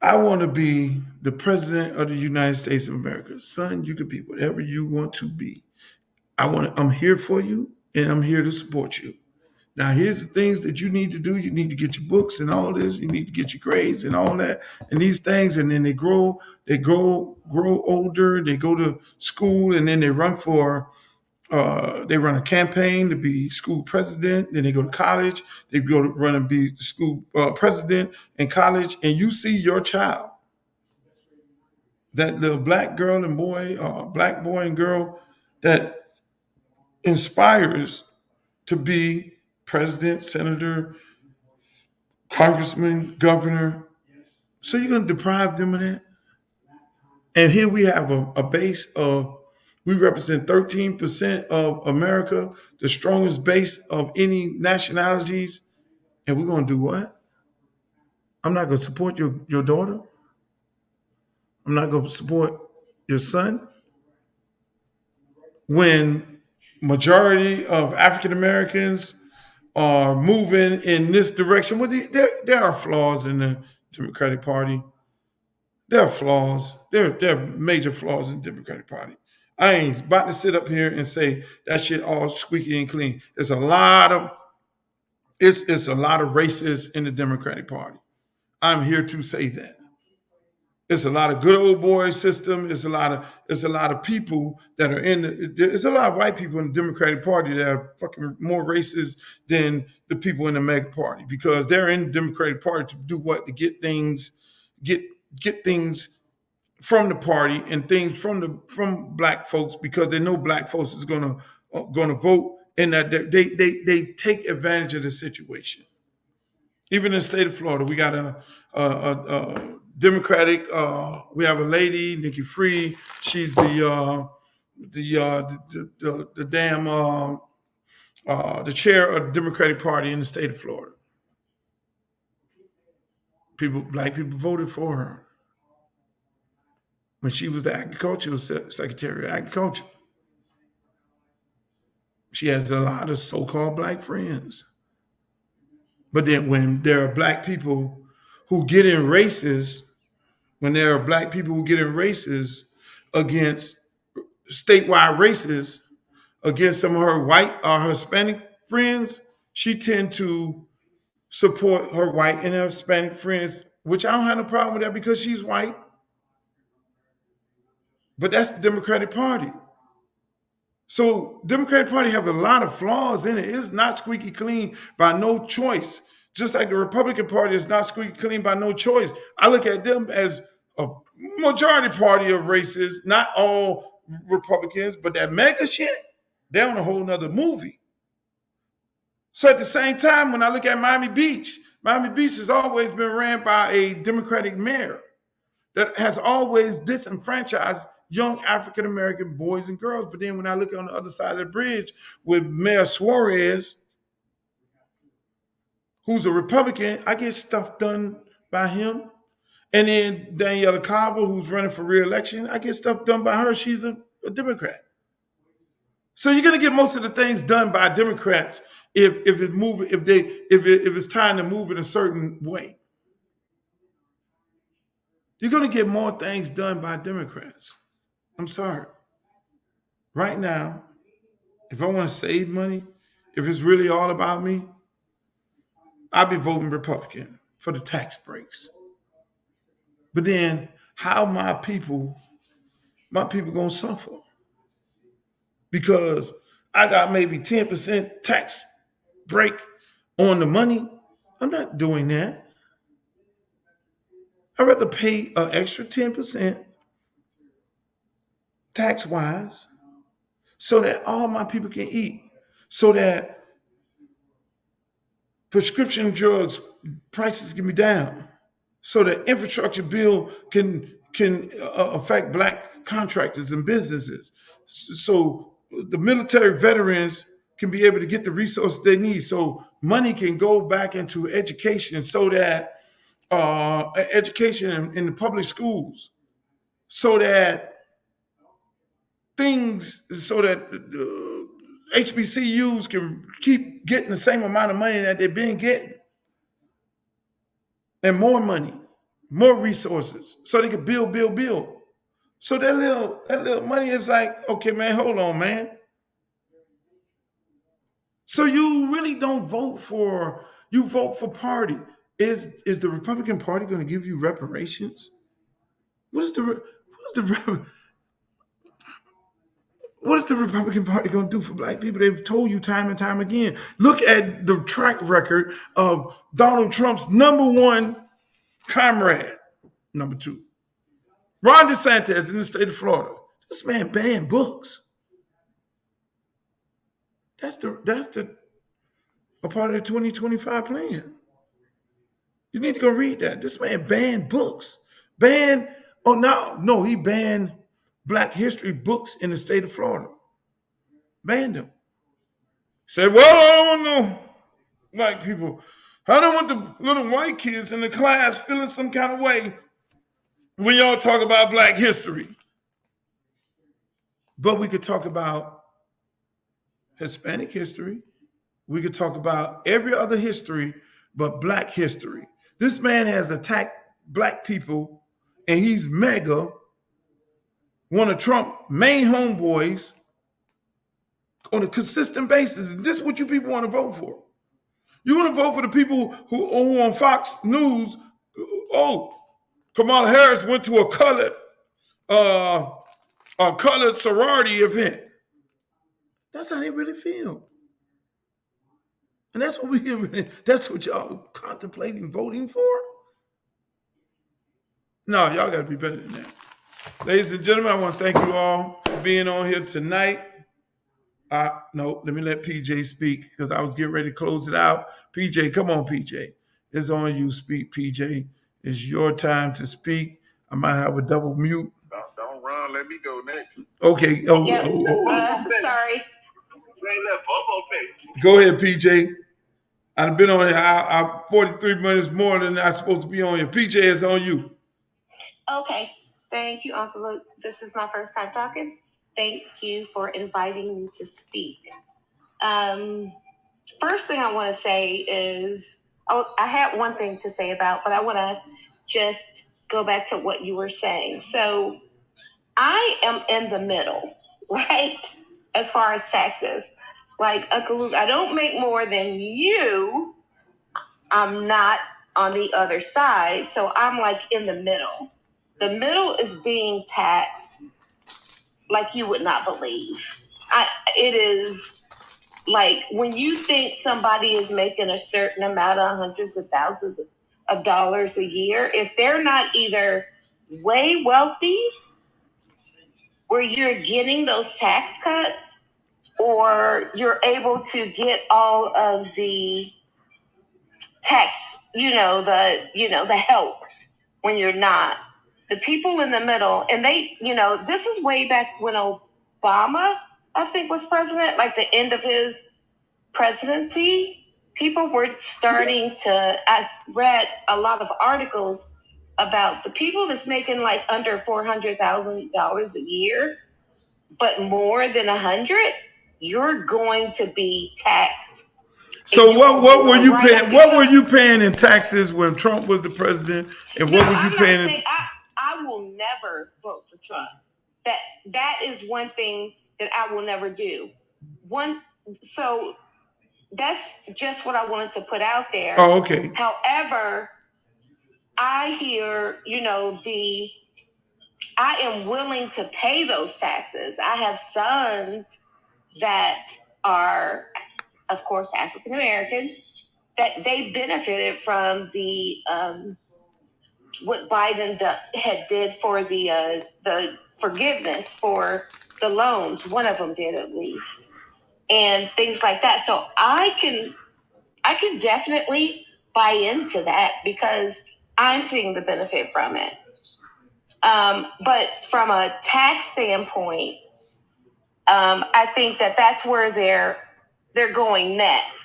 I want to be the president of the United States of America. Son, you could be whatever you want to be. I'm here for you, and I'm here to support you. Now, here's the things that you need to do. You need to get your books and all this. You need to get your grades and all that and these things. And then they grow older. They go to school, and then they run a campaign to be school president. Then they go to college. They go to run and be school president in college. And you see your child, that little black girl and boy, black boy and girl, that inspires to be president, senator, congressman, governor. So you're going to deprive them of that? And here we have a base of, we represent 13% of America, the strongest base of any nationalities. And we're going to do what? I'm not going to support your daughter. I'm not going to support your son. When majority of African Americans are moving in this direction, well, there are flaws in the Democratic Party. There are flaws. There are major flaws in the Democratic Party. I ain't about to sit up here and say that shit all squeaky and clean. It's a lot of racists in the Democratic Party. I'm here to say that. It's a lot of good old boy system. It's a lot of people that are it's a lot of white people in the Democratic Party that are fucking more racist than the people in the MAGA party, because they're in the Democratic Party to do what? To get things from the party and things from black folks, because they know black folks is gonna vote, and that they take advantage of the situation. Even in the state of Florida, we got a Democratic. We have a lady, Nikki Free. She's the damn the chair of the Democratic Party in the state of Florida. Black people voted for her when she was the agricultural secretary of agriculture. She has a lot of so-called black friends. But then when there are black people who get in races, against statewide races against some of her white or Hispanic friends, she tend to support her white and Hispanic friends, which I don't have no problem with that because she's white. But that's the Democratic Party. So Democratic Party have a lot of flaws in it. It's not squeaky clean by no choice. Just like the Republican Party is not squeaky clean by no choice. I look at them as a majority party of racists, not all Republicans, but that mega shit, they're on a whole nother movie. So at the same time, when I look at Miami Beach has always been ran by a Democratic mayor that has always disenfranchised young African-American boys and girls. But then when I look on the other side of the bridge with Mayor Suarez, who's a Republican, I get stuff done by him. And then Daniela Cabo, who's running for re-election, I get stuff done by her. She's a Democrat. So you're gonna get most of the things done by Democrats if it's time to move in a certain way. You're gonna get more things done by Democrats. I'm sorry. Right now, if I want to save money, if it's really all about me, I'll be voting Republican for the tax breaks. But then how my people gonna suffer? Because I got maybe 10% tax break on the money. I'm not doing that. I'd rather pay an extra 10% tax-wise so that all my people can eat, so that prescription drugs prices can be down, so that infrastructure bill can affect black contractors and businesses, so the military veterans can be able to get the resources they need, so money can go back into education, so that education in the public schools, so that HBCUs can keep getting the same amount of money that they've been getting, and more money, more resources, so they can build. So that little money is like, okay, man, hold on, man. So you really don't vote for, you vote for party. Is the Republican Party going to give you reparations? What is the Republican Party going to do for black people? They've told you time and time again. Look at the track record of Donald Trump's number one comrade, number two, Ron DeSantis in the state of Florida. This man banned books. That's a part of the 2025 plan. You need to go read that. This man banned books. He banned Black history books in the state of Florida. Banned them. Said, well, I don't know Black people. I don't want the little white kids in the class feeling some kind of way when y'all talk about Black history. But we could talk about Hispanic history. We could talk about every other history but Black history. This man has attacked Black people, and he's mega one of Trump's main homeboys on a consistent basis. And this is what you people want to vote for. You want to vote for the people who on Fox News, Kamala Harris went to a colored sorority event. That's how they really feel. And that's what y'all contemplating voting for? No, y'all got to be better than that. Ladies and gentlemen, I want to thank you all for being on here tonight. No, let me let PJ speak because I was getting ready to close it out. PJ, come on, PJ. It's on you. Speak, PJ. It's your time to speak. I might have a double mute. Don't run. Let me go next. Okay. Sorry. Go ahead, PJ. I've been on here. I'm 43 minutes more than I'm supposed to be on here. PJ, it's on you. Okay. Thank you, Uncle Luke. This is my first time talking. Thank you for inviting me to speak. First thing I want to say is, I had one thing to say about, but I want to just go back to what you were saying. So I am in the middle, right? As far as taxes. Like, Uncle Luke, I don't make more than you. I'm not on the other side. So I'm like in the middle. The middle is being taxed like you would not believe. It is like when you think somebody is making a certain amount of hundreds of thousands of dollars a year, if they're not either way wealthy where you're getting those tax cuts or you're able to get all of the tax, the help when you're not. The people in the middle, and this is way back when Obama, I think, was president, like the end of his presidency. People were starting to, I read a lot of articles about the people that's making like under $400,000 a year, but more than 100, you're going to be taxed. So what were you paying? What were you paying in taxes when Trump was the president? And what was you paying? I will never vote for Trump. That is one thing that I will never do. So that's just what I wanted to put out there. Oh, okay. However, I hear, I am willing to pay those taxes. I have sons that are, of course, African American, that they benefited from the what Biden did for the forgiveness for the loans. One of them did, at least, and things like that. So I can definitely buy into that because I'm seeing the benefit from it. But from a tax standpoint, I think that's where they're going next.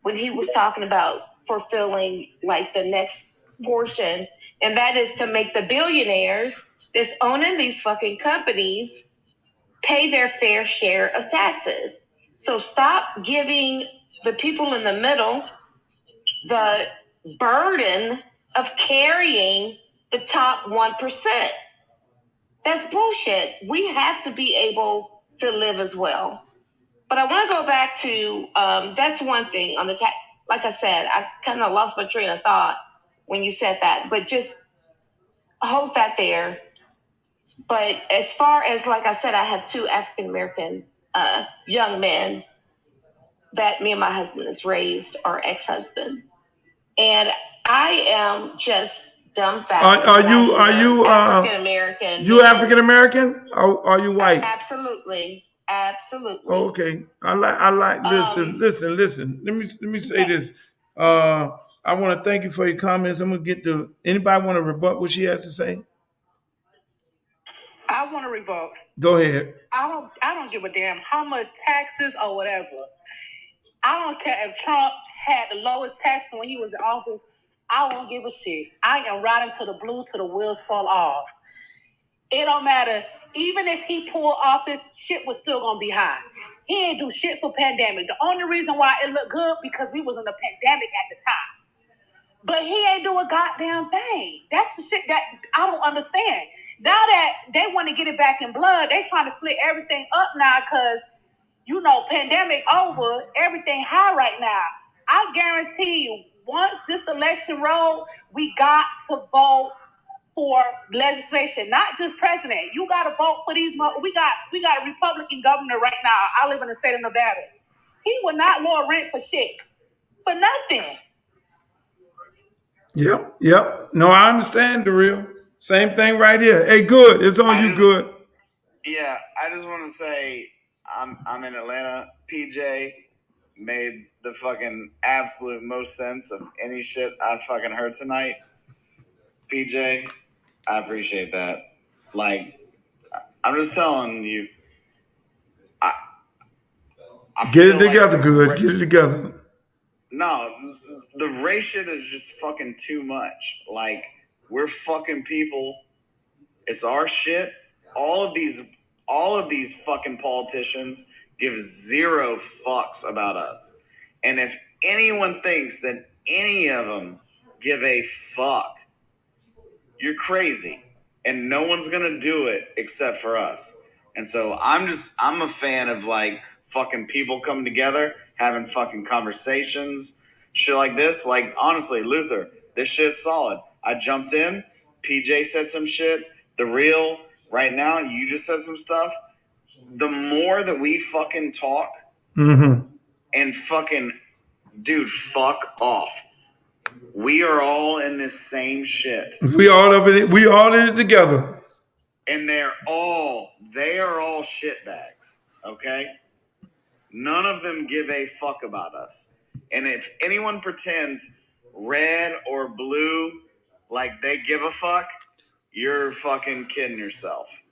When he was talking about fulfilling like the next portion, and that is to make the billionaires that's owning these fucking companies pay their fair share of taxes. So stop giving the people in the middle the burden of carrying the top 1%. That's bullshit. We have to be able to live as well. But I want to go back to, that's one thing on the tax. Like I said, I kind of lost my train of thought when you said that, but just hold that there. But as far as, like I said, I have two African-American young men that me and my husband has raised, our ex-husband. And I am just dumbfounded. Are you African-American? You African-American? Or are you white? Absolutely. Absolutely. Okay. I like. Listen. Let me say this. I want to thank you for your comments. I'm gonna get to anybody want to rebut what she has to say. I want to revoke. Go ahead. I don't give a damn how much taxes or whatever. I don't care if Trump had the lowest taxes when he was in office. I won't give a shit. I am riding to the blue till the wheels fall off. It don't matter. Even if he pulled off, his shit was still gonna be high. He ain't do shit for pandemic. The only reason why it looked good because we was in a pandemic at the time. But he ain't do a goddamn thing. That's the shit that I don't understand. Now that they want to get it back in blood, they trying to flip everything up now because, pandemic over, everything high right now. I guarantee you, once this election roll, we got to vote for legislation, not just president. You got to vote for these. We got a Republican governor right now. I live in the state of Nevada. He will not lower rent for shit, for nothing. Yep. No, I understand the real. Same thing right here. Hey, good. It's on you, good. Yeah, I just want to say I'm in Atlanta. PJ made the fucking absolute most sense of any shit I fucking heard tonight. PJ, I appreciate that. Like, I'm just telling you, I get it together, like good. Get it together. No, the race shit is just fucking too much. Like, we're fucking people. It's our shit. All of these fucking politicians give zero fucks about us. And if anyone thinks that any of them give a fuck, you're crazy. And no one's gonna do it except for us. And so I'm a fan of like fucking people coming together, having fucking conversations, shit like this. Like, honestly, Luther, this shit's solid. I jumped in, PJ said some shit. The real, right now, you just said some stuff. The more that we fucking talk and fucking, dude, fuck off. We are all in this same shit. We all in it together. And they are all shitbags. Okay? None of them give a fuck about us. And if anyone pretends red or blue like they give a fuck, you're fucking kidding yourself.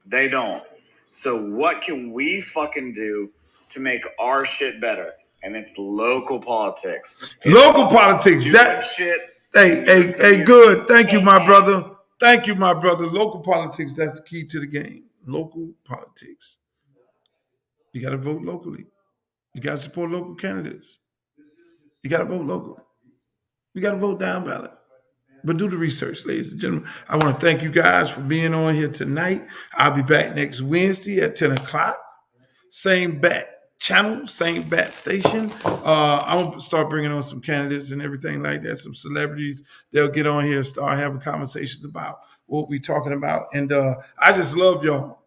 They don't. So what can we fucking do to make our shit better? And it's local politics. Local politics. That shit. Hey, good. Thank you, my brother. Thank you, my brother. Local politics, that's the key to the game. Local politics. You got to vote locally. You got to support local candidates. You got to vote locally. You got to vote down ballot. But do the research, ladies and gentlemen. I want to thank you guys for being on here tonight. I'll be back next Wednesday at 10 o'clock. Same bat channel, same bat station. I'm going to start bringing on some candidates and everything like that, some celebrities. They'll get on here and start having conversations about what we're talking about. And I just love y'all.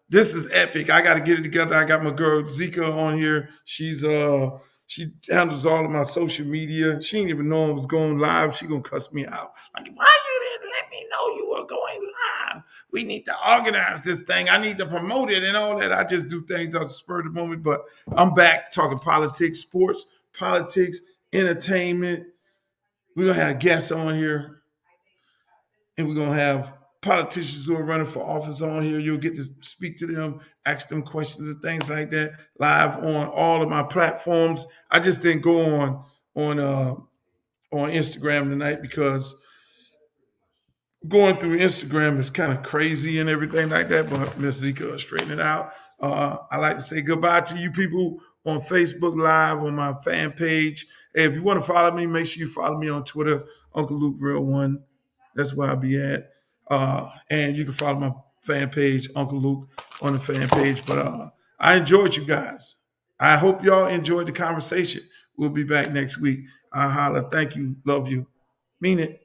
This is epic. I got to get it together. I got my girl Zika on here. She handles all of my social media. She didn't even know I was going live. She gonna cuss me out. Like, why you didn't let me know you were going live? We need to organize this thing. I need to promote it and all that. I just do things on the spur of the moment. But I'm back talking politics, sports, politics, entertainment. We're gonna have guests on here, and we're gonna have politicians who are running for office on here. You'll get to speak to them, ask them questions and things like that live on all of my platforms. I just didn't go on Instagram tonight because going through Instagram is kind of crazy and everything like that. But Miss Zika will straighten it out. I like to say goodbye to you people on Facebook Live on my fan page. Hey, if you want to follow me, make sure you follow me on Twitter, Uncle Luke Real One. That's where I'll be at. And you can follow my fan page, Uncle Luke, on the fan page. But I enjoyed you guys. I hope y'all enjoyed the conversation. We'll be back next week. I holla. Thank you. Love you. Mean it.